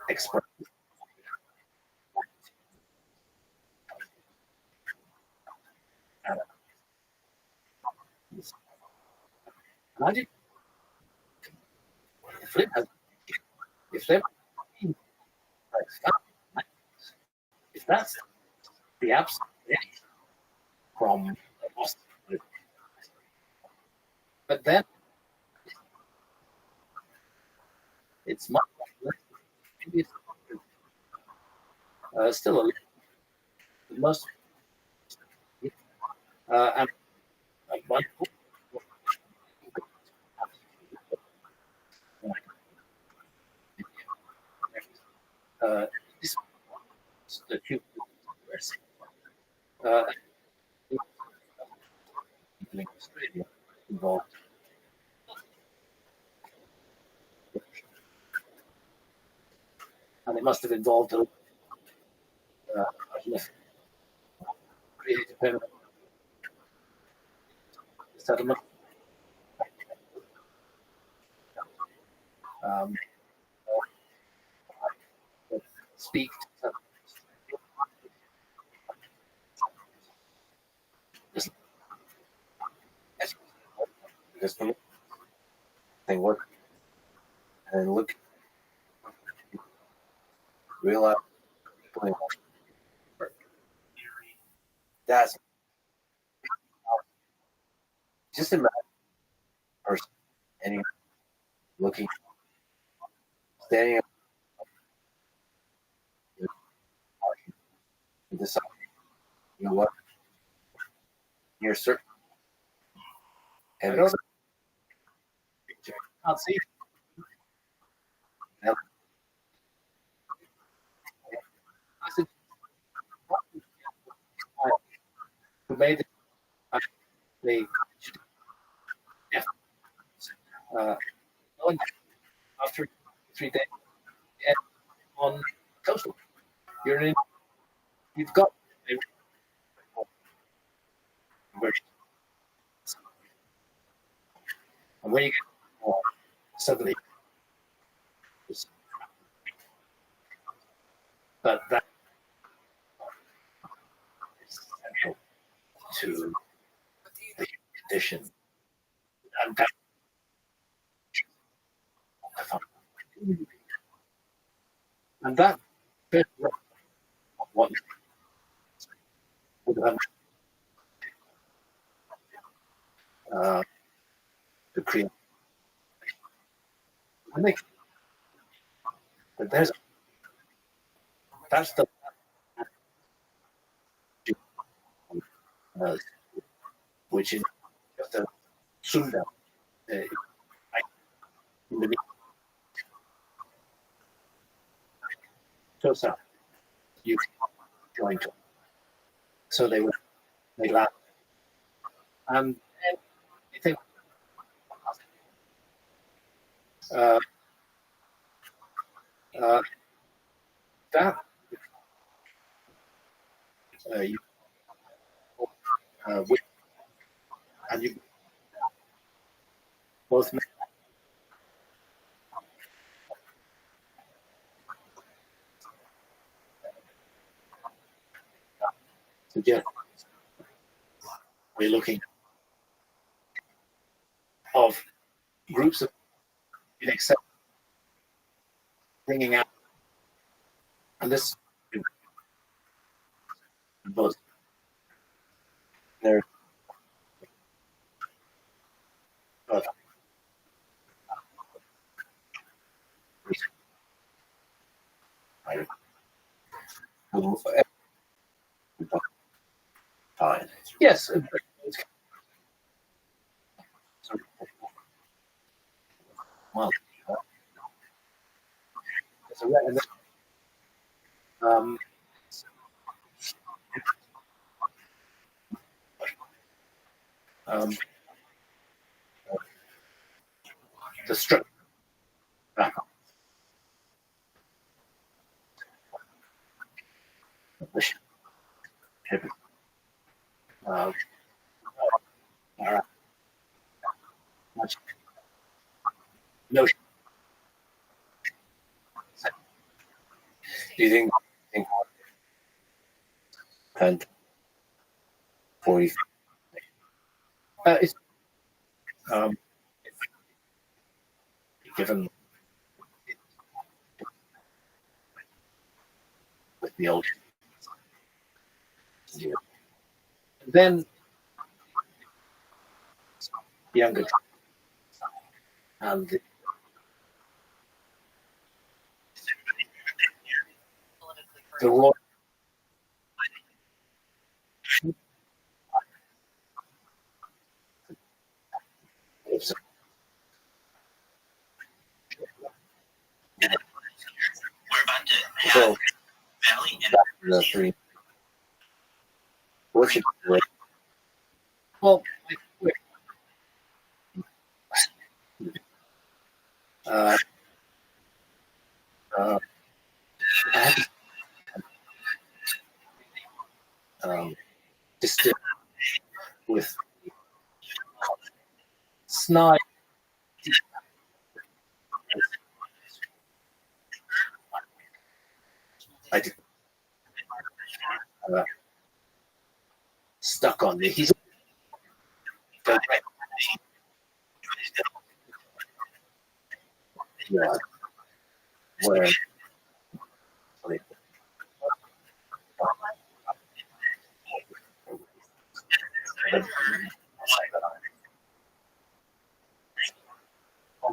express I did if that's the absolute from but then it's much maybe it's still a most and one this the few people in Australia involved. And it must have involved a creative permanent settlement. Speak to because they work and look, realize that's just imagine a person standing, looking, standing up and decide, you know what, you're certain. And I can't see. Now, I said, who made it? They after 3 days on coastal. You're in. You've got. And when you get more, suddenly, but that is central to the condition. And that, and that bit of what would have to create. I think that that's the which is just a sunda in the so you join to. So they laugh. And I think that you and you both suggest we're looking of groups of except bringing out, and this both there both fine. Yes. Well, the structure. All right. Much. No. Do you think 10, 40? It's given with the old. Yeah. Then younger and the raw. So The three. What's it? Well, uh, uh, I had distilled with snide. I did, stuck on me. He's yeah, where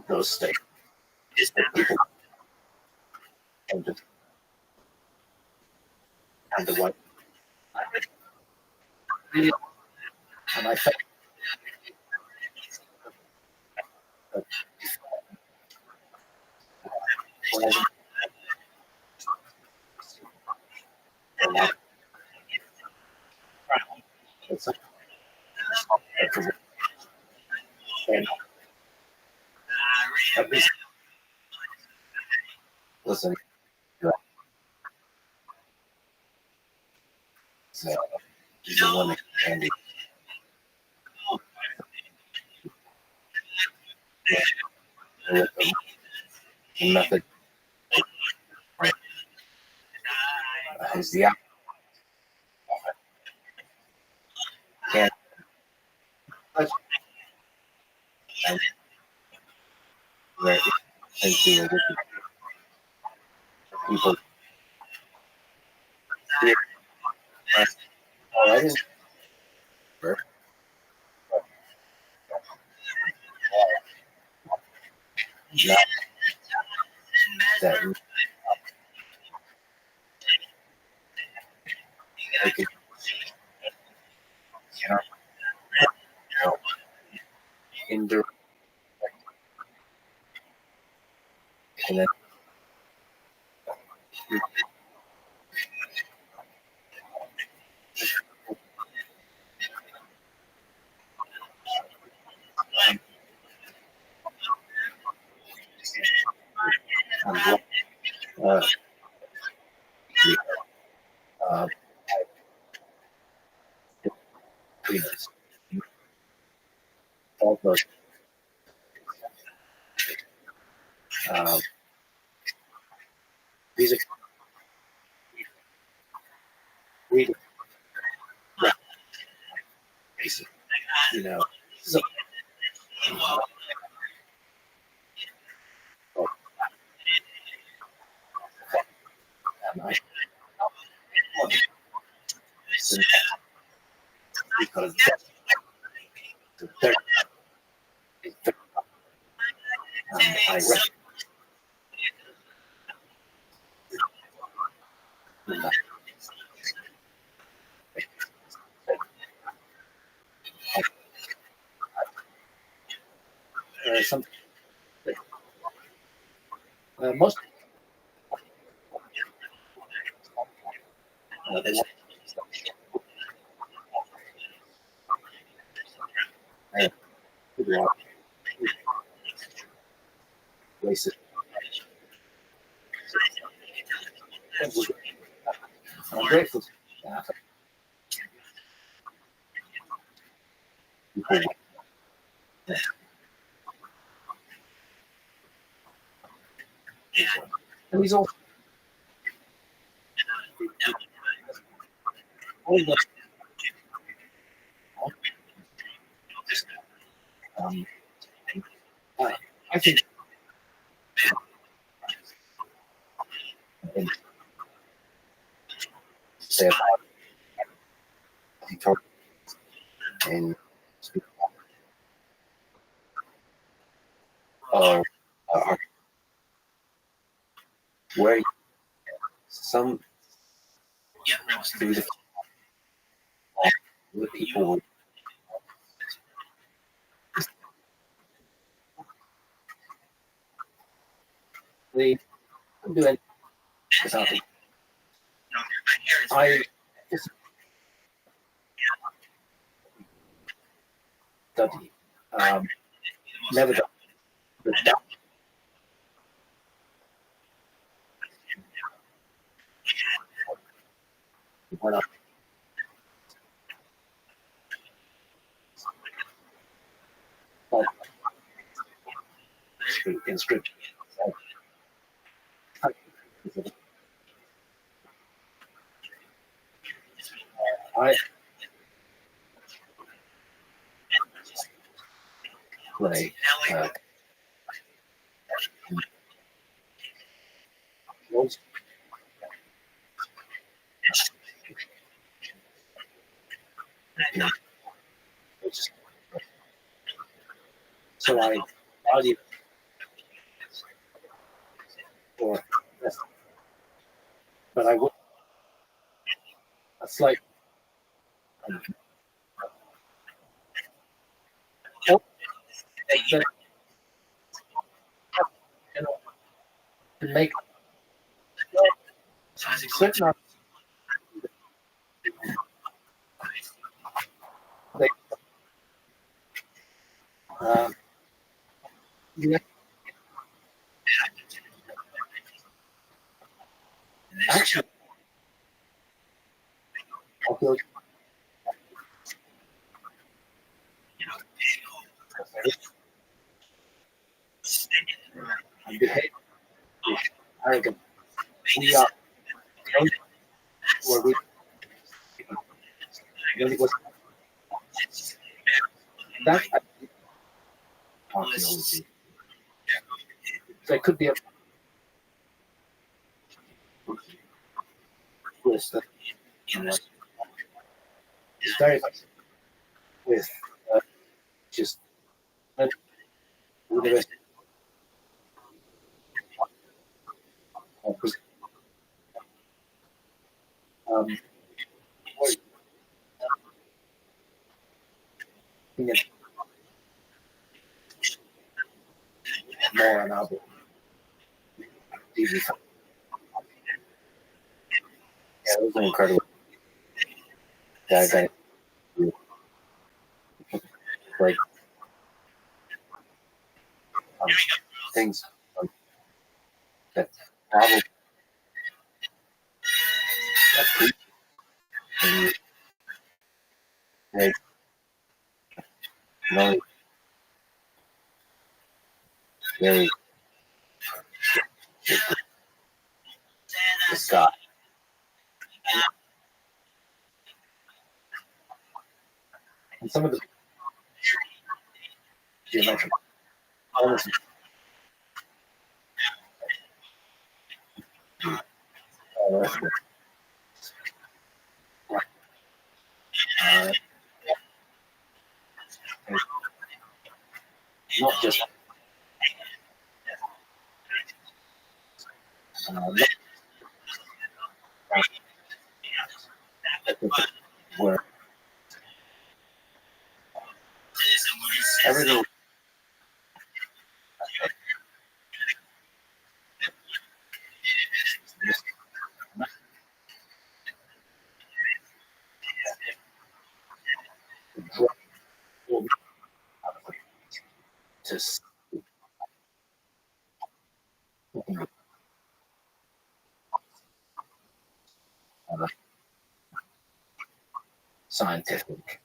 those states people and just kind of what and I felt that it's like and at least listen so he's the one that can the method is the and where and to people here. Oh, I didn't not that I could indirect and then uh, uh, Guinness. All those these are really basic, you know. So, I because they're, I some most they want racist. I'm grateful. And he's all the um, I think and say about Detroit and speak of where some through the people they do it without I study. Never done. But when I in script, I play most so I audio or but I would a slight that you know to make certain they you actually I feel I behave arrogant. We are where we really was that archaeology. There could be a twist that is very much with just university. More an album. Yeah, it was incredible. Yeah, I got it. Like things that probably like no very the sky. And some of the geometric almost not just where everything just scientific.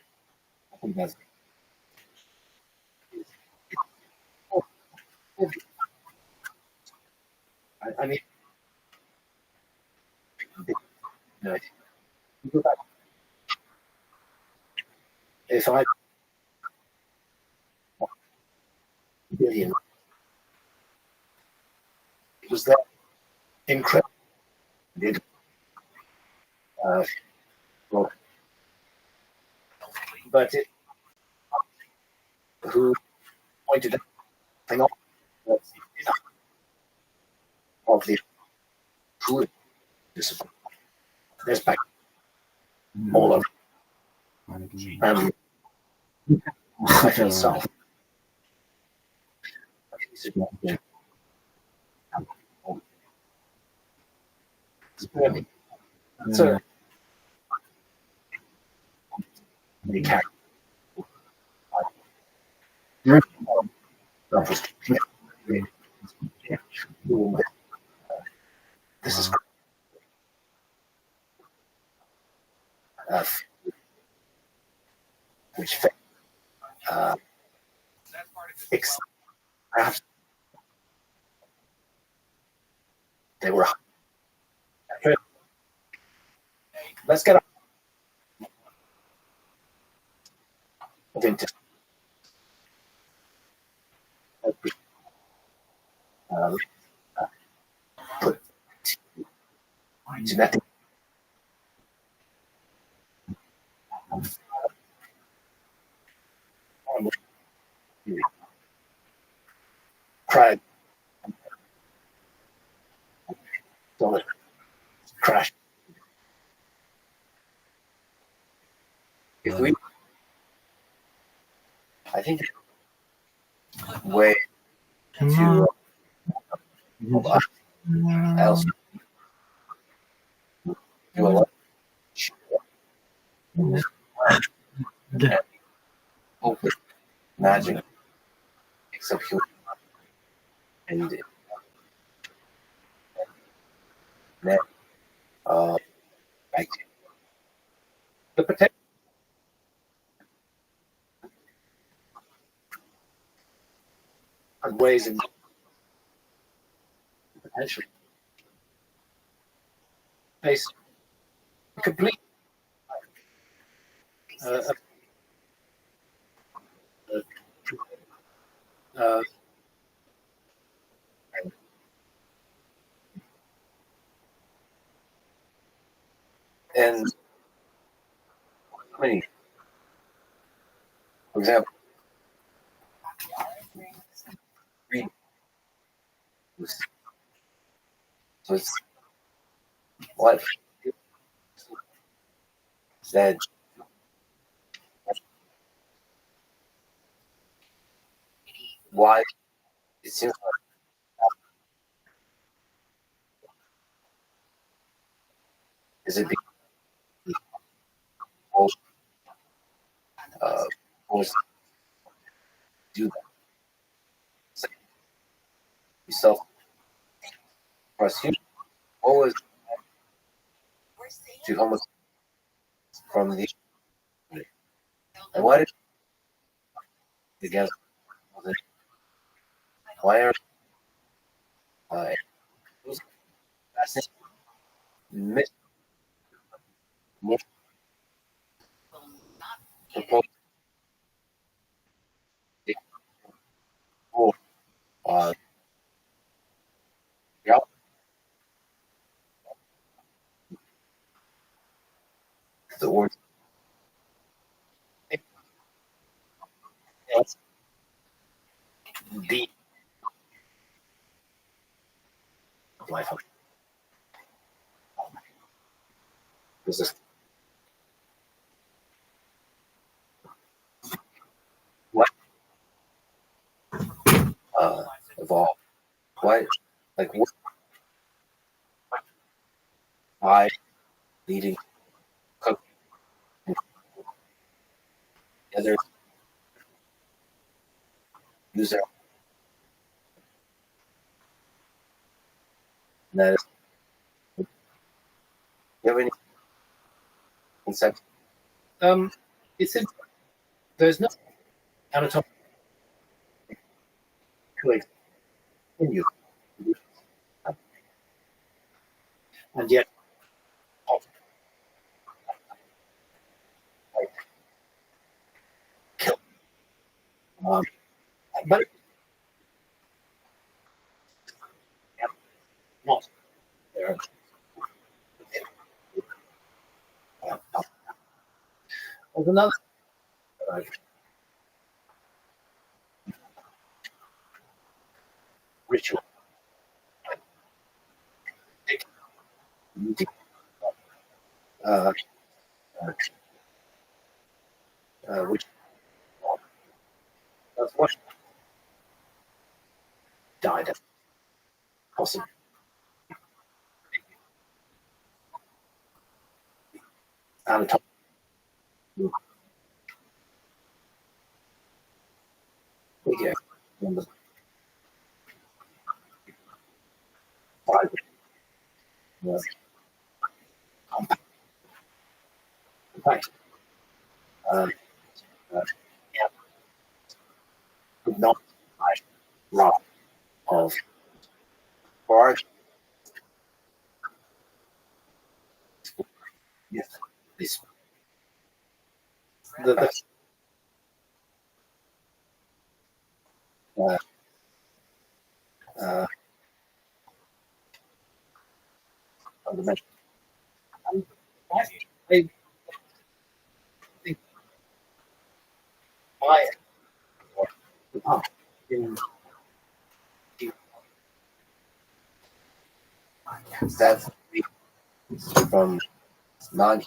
I think that's I mean, you know, you go back. If I billion it was that incredible. Well, but it, who pointed out thing of the food discipline. There's back all of itself. So the character. This is which perhaps they were. Let's get up. I think to put genetic cried so it crashed. If we, I think, way to else do a lot. Hopefully, imagine except you and then like the potential ways and potential face complete uh, uh, and how many, for example, read so it's life that why it seems like is it because most most do that so yourself prosecution always to homeless from the and why did together why are miss more proposed for yeah the word that's the life of business what evolved why like what why leading cook together user and that is you have any concept it's in, there's no anatomical in you and yet like, kill but not there there's another ritual uh, which that's what died possibly anatomical. Yeah. Number 5. Compact. Compact. Uh, yeah. Not rough of origin. Yes. This the uh, uh, fundamental. And I think I in that from 90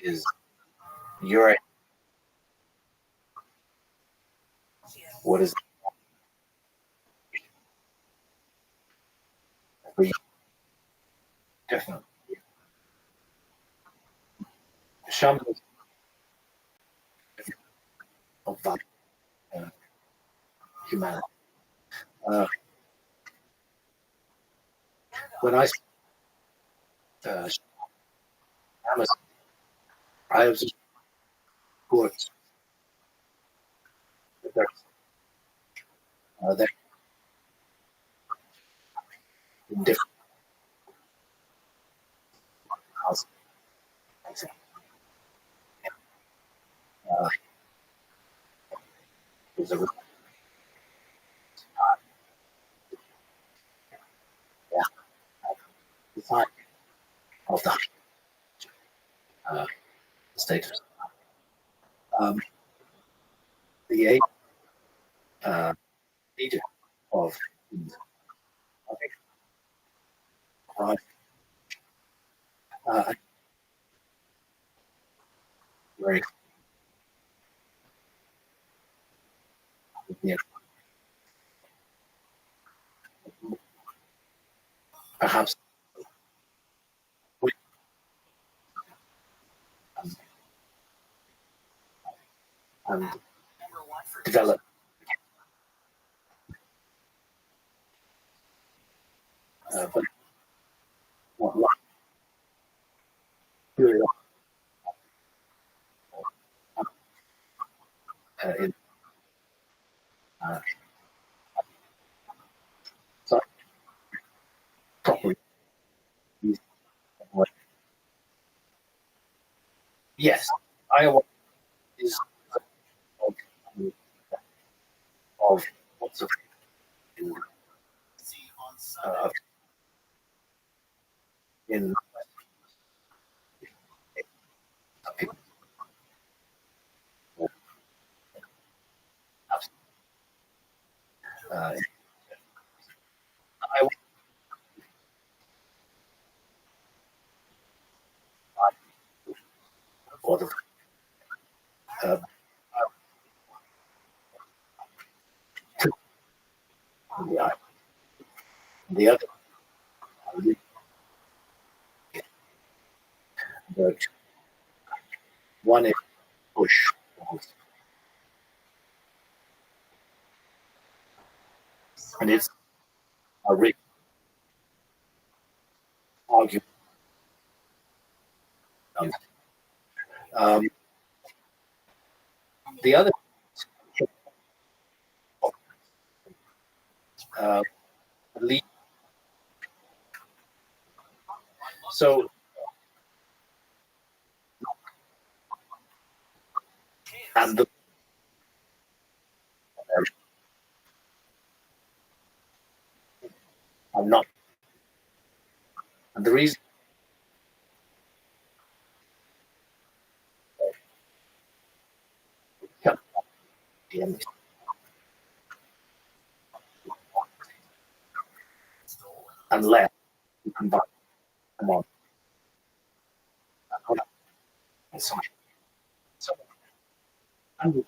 is your what is for you different. Shaman of that uh, humanity. Uh, when I uh, Amazon, I was good. They're in different houses. Uh, there's a yeah, design of the status. Um, the eight leader of okay, right, uh, very yeah, perhaps we and develop but what period in uh, so properly used. Yes, Iowa is of, of what's in, uh, in uh, Iowa or uh, the, the other the one is push and it's a real argument. Um, the other uh, lead so and the I'm not and the reason unless you combine them on so, so and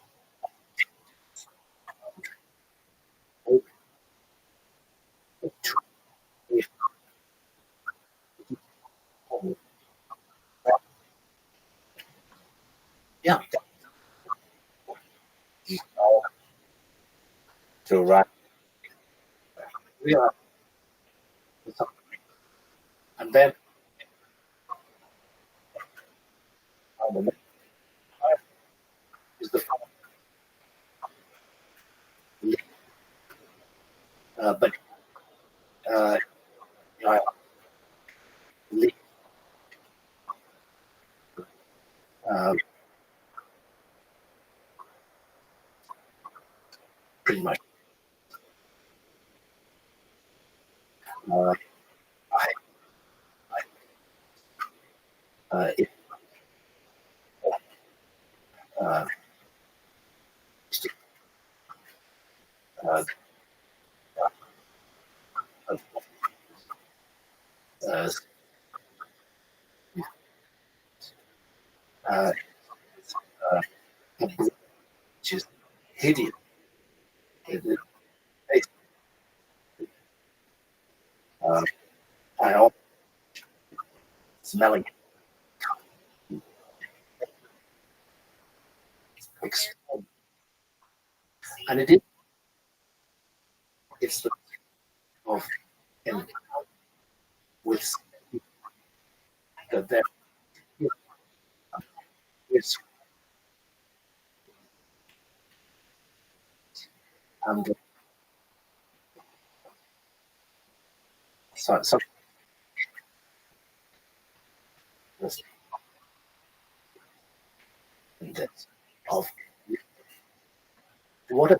yeah, to arrive. Realize something. And then the next is the but I leave, pretty much. Uh, I, it, uh, uh, uh, uh, uh, which is hideous. It, it, uh, I also smelling it. And it is, it's the of and with that there is and so that of what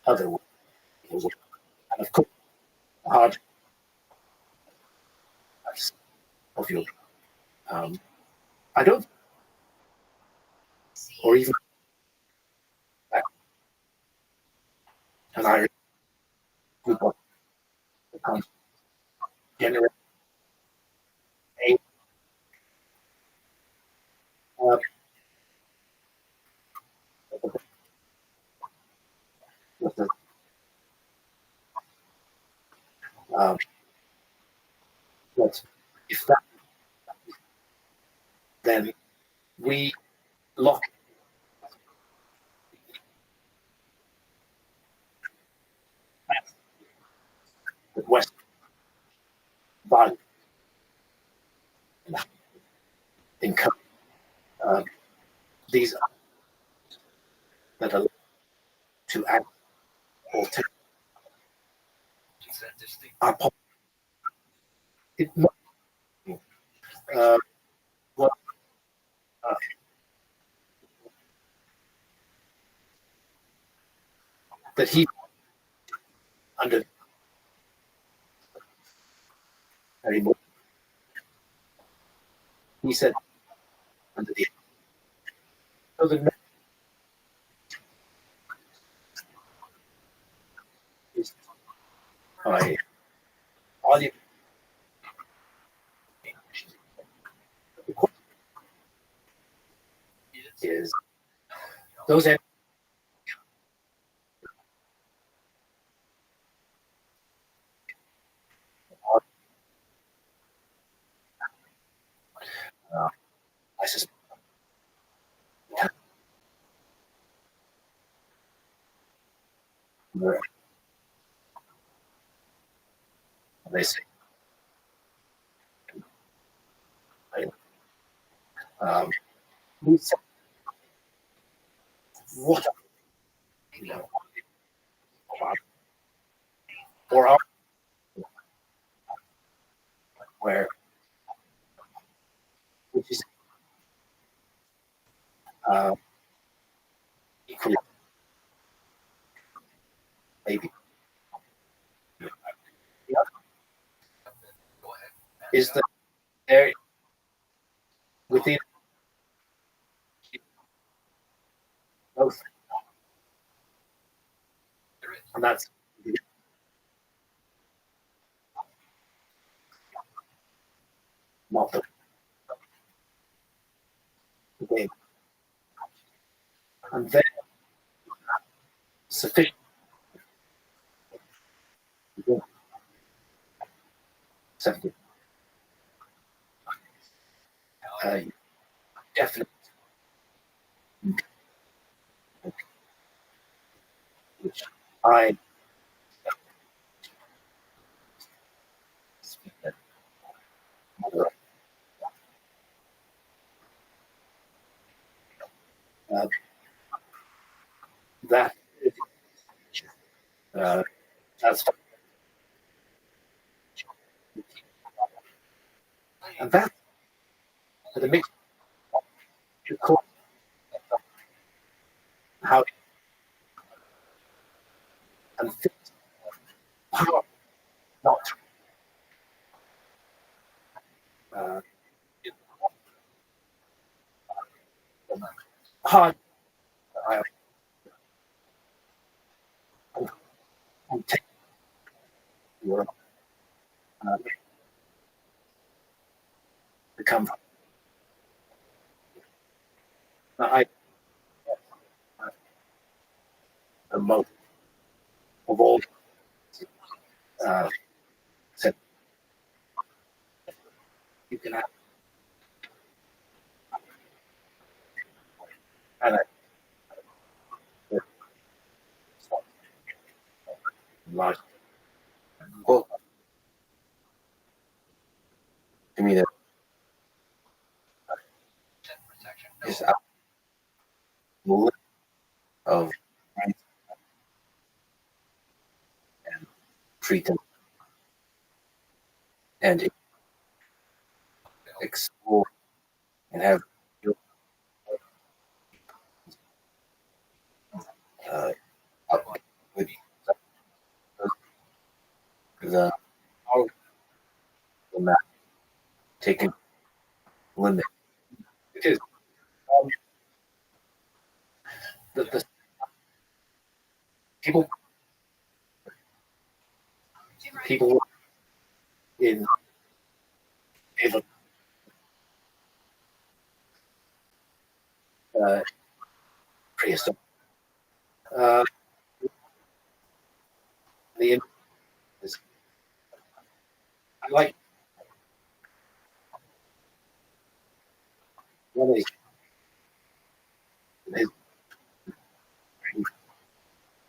other way, and of course hard of your I don't or even and I would want to generate a uh, with the, um, but if that then we lock the West value in these that are to act or take our it uh, what uh, that he under anymore. He said under the so the next is by audio is those uh, I suspect they say um, we said, what you know or our where which is uh, equally maybe the other is that there within both and that's not the game and then sufficient uh, definitely. Which I speak that uh, that uh, that's and that the mix you call how and power not uh, hard I and take your become I the most of all uh, said you can have and large well to me that is a list of and treat them and explore and have uh, with the all the map taking limit because um, the people people in favor prehistoric uh, the is I like one is his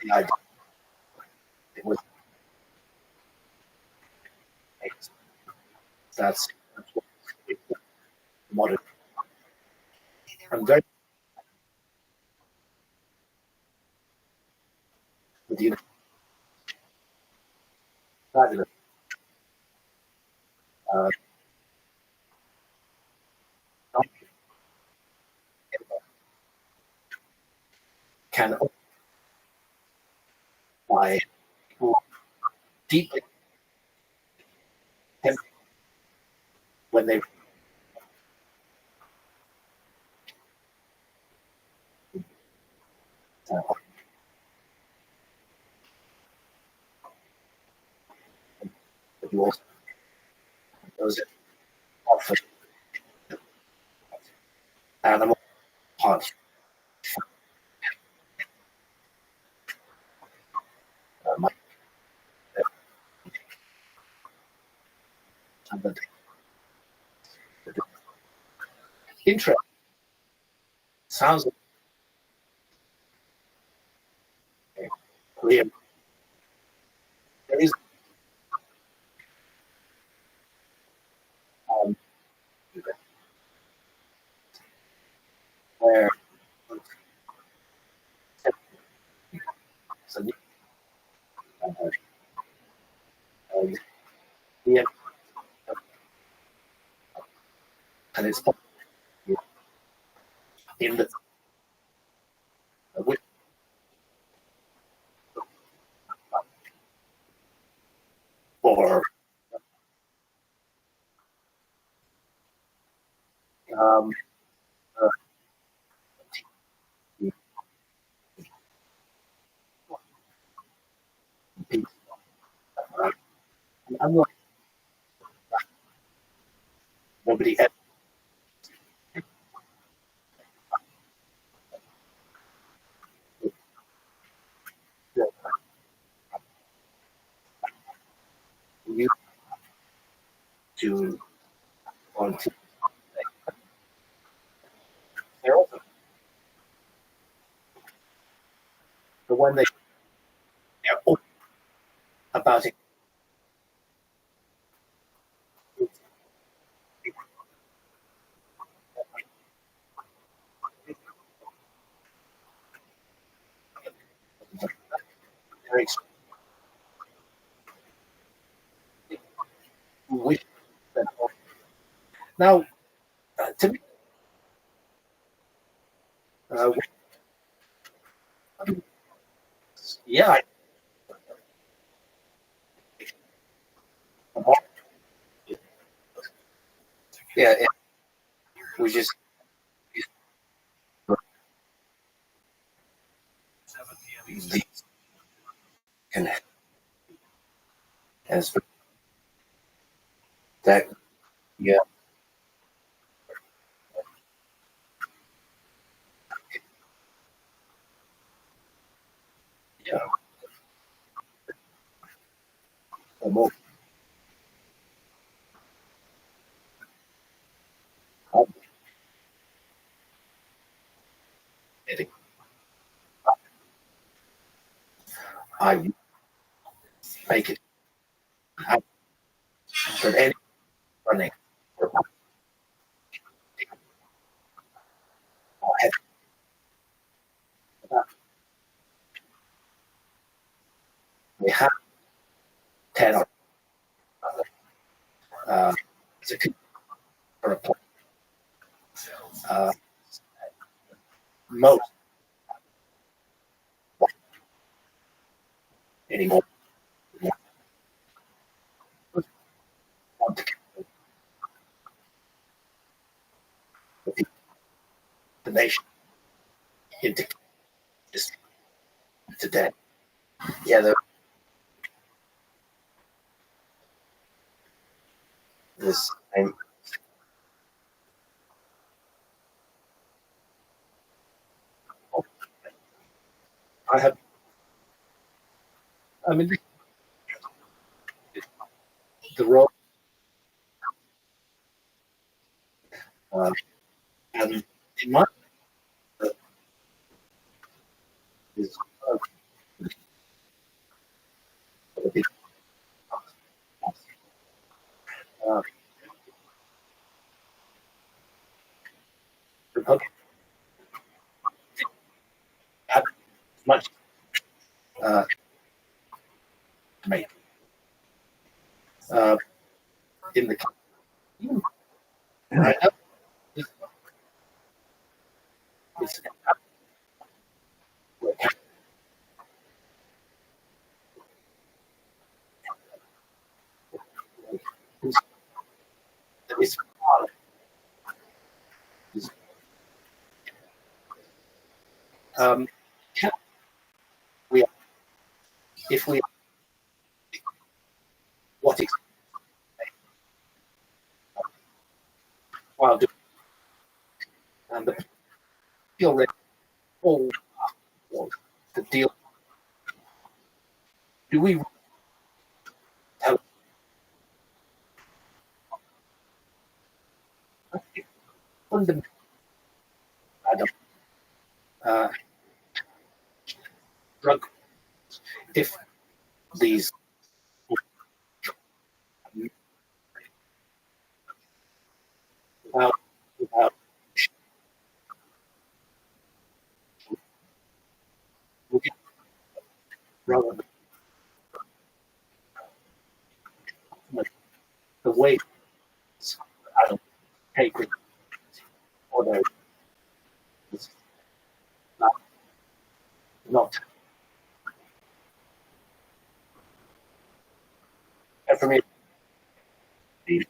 the idea it was that's what modern I'm very with you fabulous uh, can occupy people deeply when they but you also those often animal parts my but the interest sounds clear there is um, where so, yeah, and it's in the with or um, uh, I'm like nobody ever used to want to about it. Now, to me, yeah, yeah, we just 7 p.m. Eastern. these can as that, yeah, yeah, the more complicated I make it happen, but any running I we have 10 or it's a good for a point. Most anymore want to get the nation into just today. Yeah, this I have. I mean, the role and in my is uh, Republican as much uh, me uh, in the right now. It's, it's um, we if we what is while doing and the feel that all the deal. Do we tell fundamental? I don't. Uh, drug if these without without rather than the way I don't take it or the it's not not information these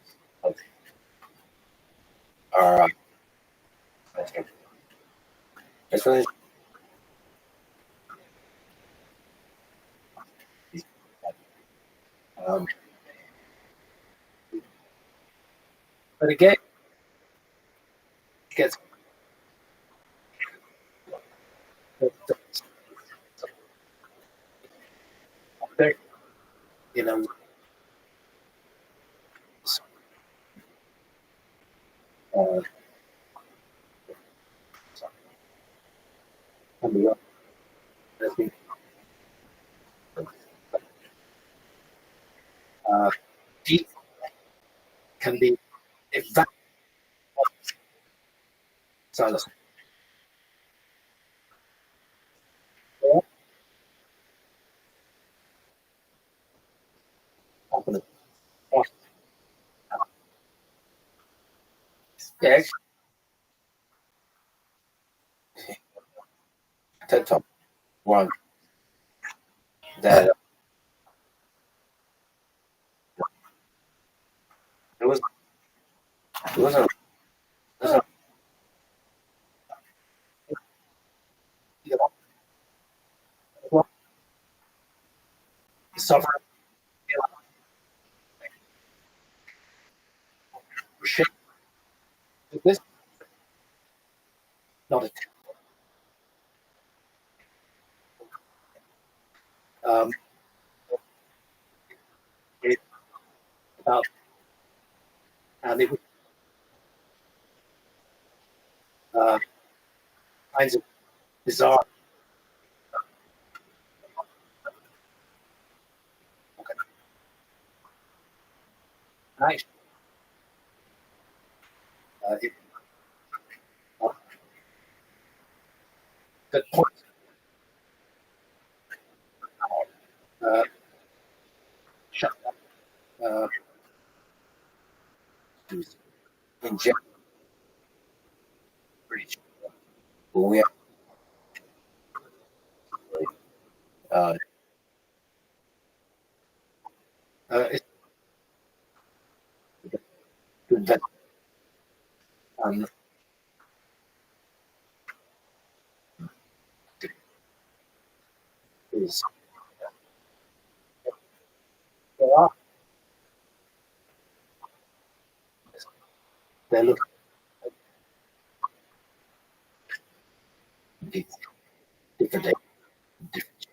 are that's really um, but again it gets there you know uh, and the other, deep can be evaluated. Silence. Open it. Yes. TED Talk one that it was a suffer shape this not a um it about and it was uh kinds of bizarre okay. Nice. It, good point. Uh, shut up. In general, British. We have uh, it's good that um, is there are they look at different different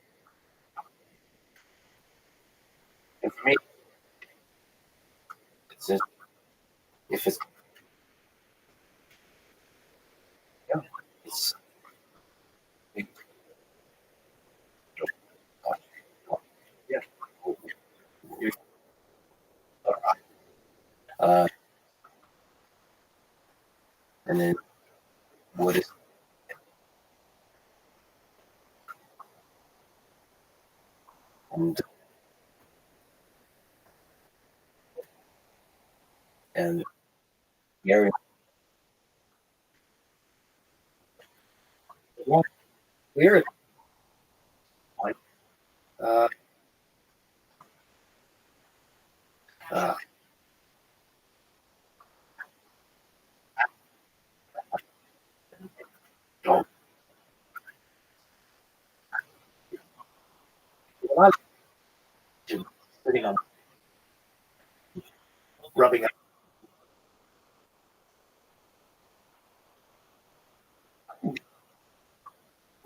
and for me it's just, if it's yeah it's it, yeah you- uh, and then what is and and Gary well, weird like uh uh don't a lot of sitting on rubbing up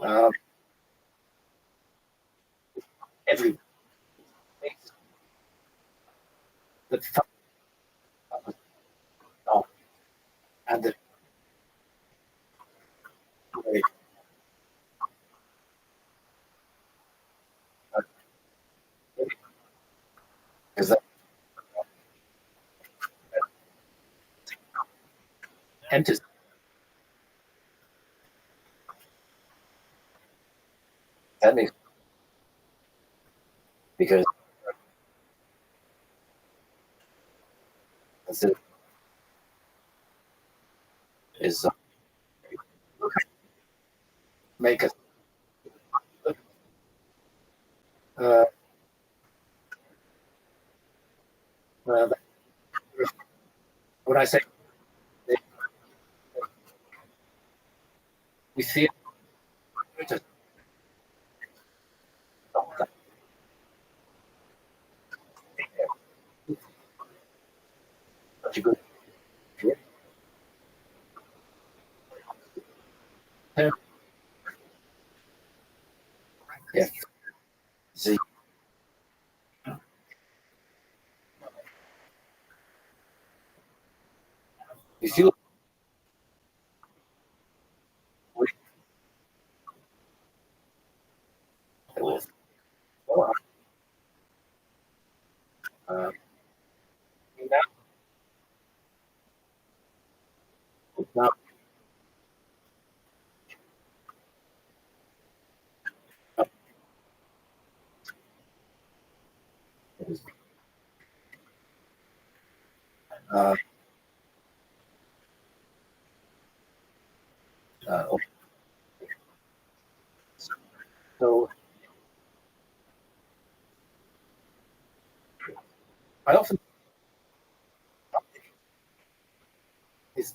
uh, every the oh, and the because that enters that makes because it is make us uh, uh, when I say we see it just such a good yeah see we feel it will Uh, okay. So I often it's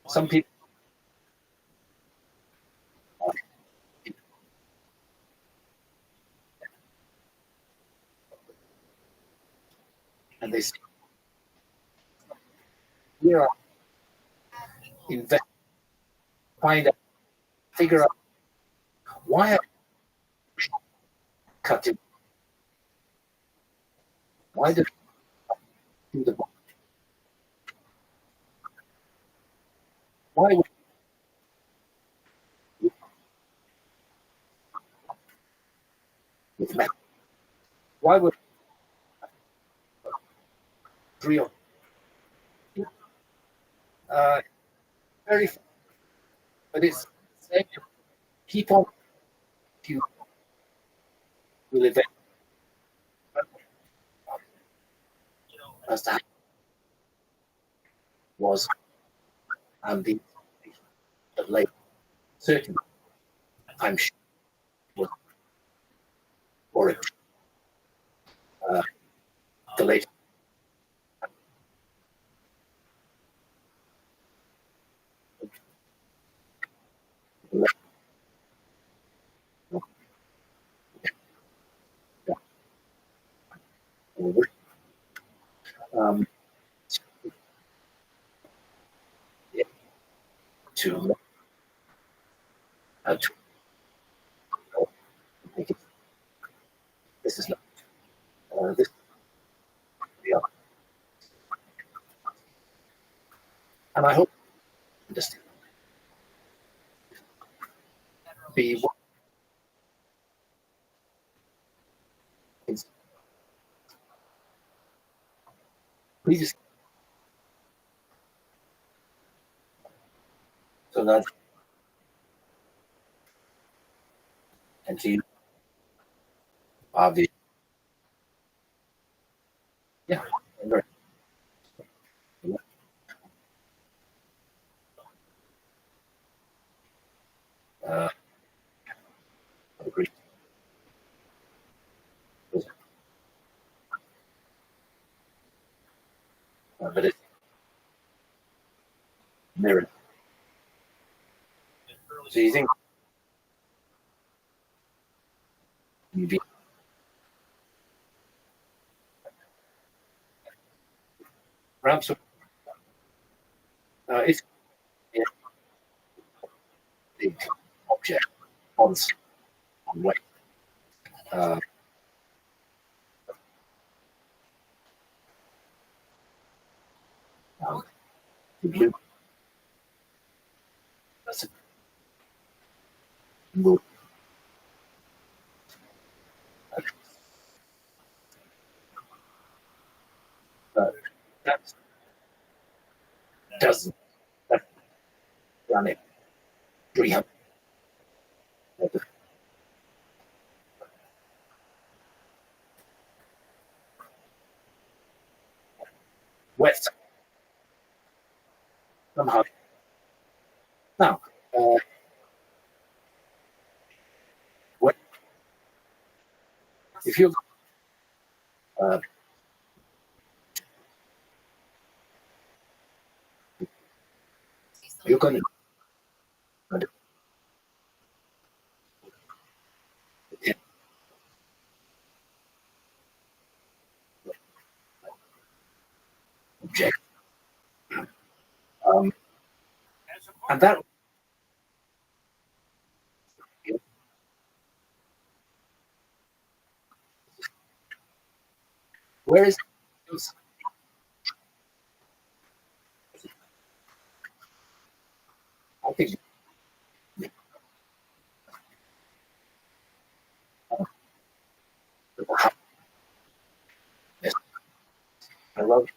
some people and they say, here are invest, find out, figure out why I cut it, why did I do the why would with math, why would 3 or uh, very, but it's same. Keep on, you will event as that was and the late certain I'm sure was or it, the late um, yeah, to make it, this is not this yeah. And I hope you understand be what is please so that and to you obvious yeah and very uh I agree but it's mirrored so you think you be perhaps it's yeah, the object on way uh the blue that's a blue uh, that doesn't that run it 300 west somehow now uh what if you uh you're going to object um and that where is I think yes, I love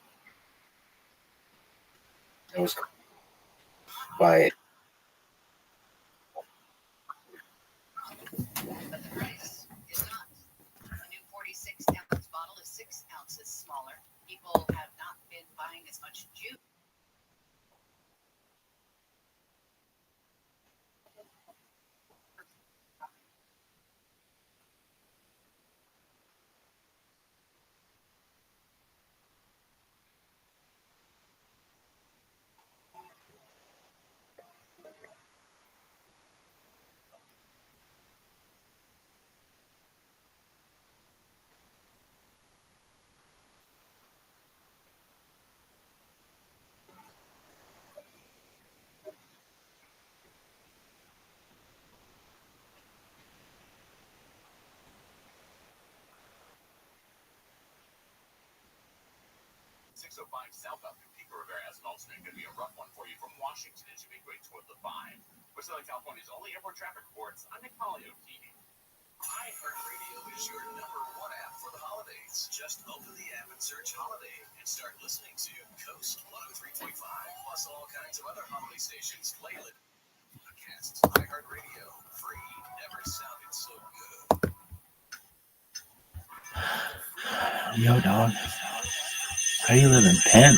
it was by But the price is not. A new 46-ounce bottle is 6 ounces 605 southbound through Pico Rivera as an alternate. Going to be a rough one for you from Washington as you make way toward the 5. We're Southern California's only airport traffic reports. I'm Nick Polio, TV. iHeartRadio is your #1 app for the holidays. Just open the app and search Holiday and start listening to Coast 103.5, plus all kinds of other holiday stations, playlists, podcasts. iHeartRadio, free, never sounded so good. Yo, dog. How do you live in Penn?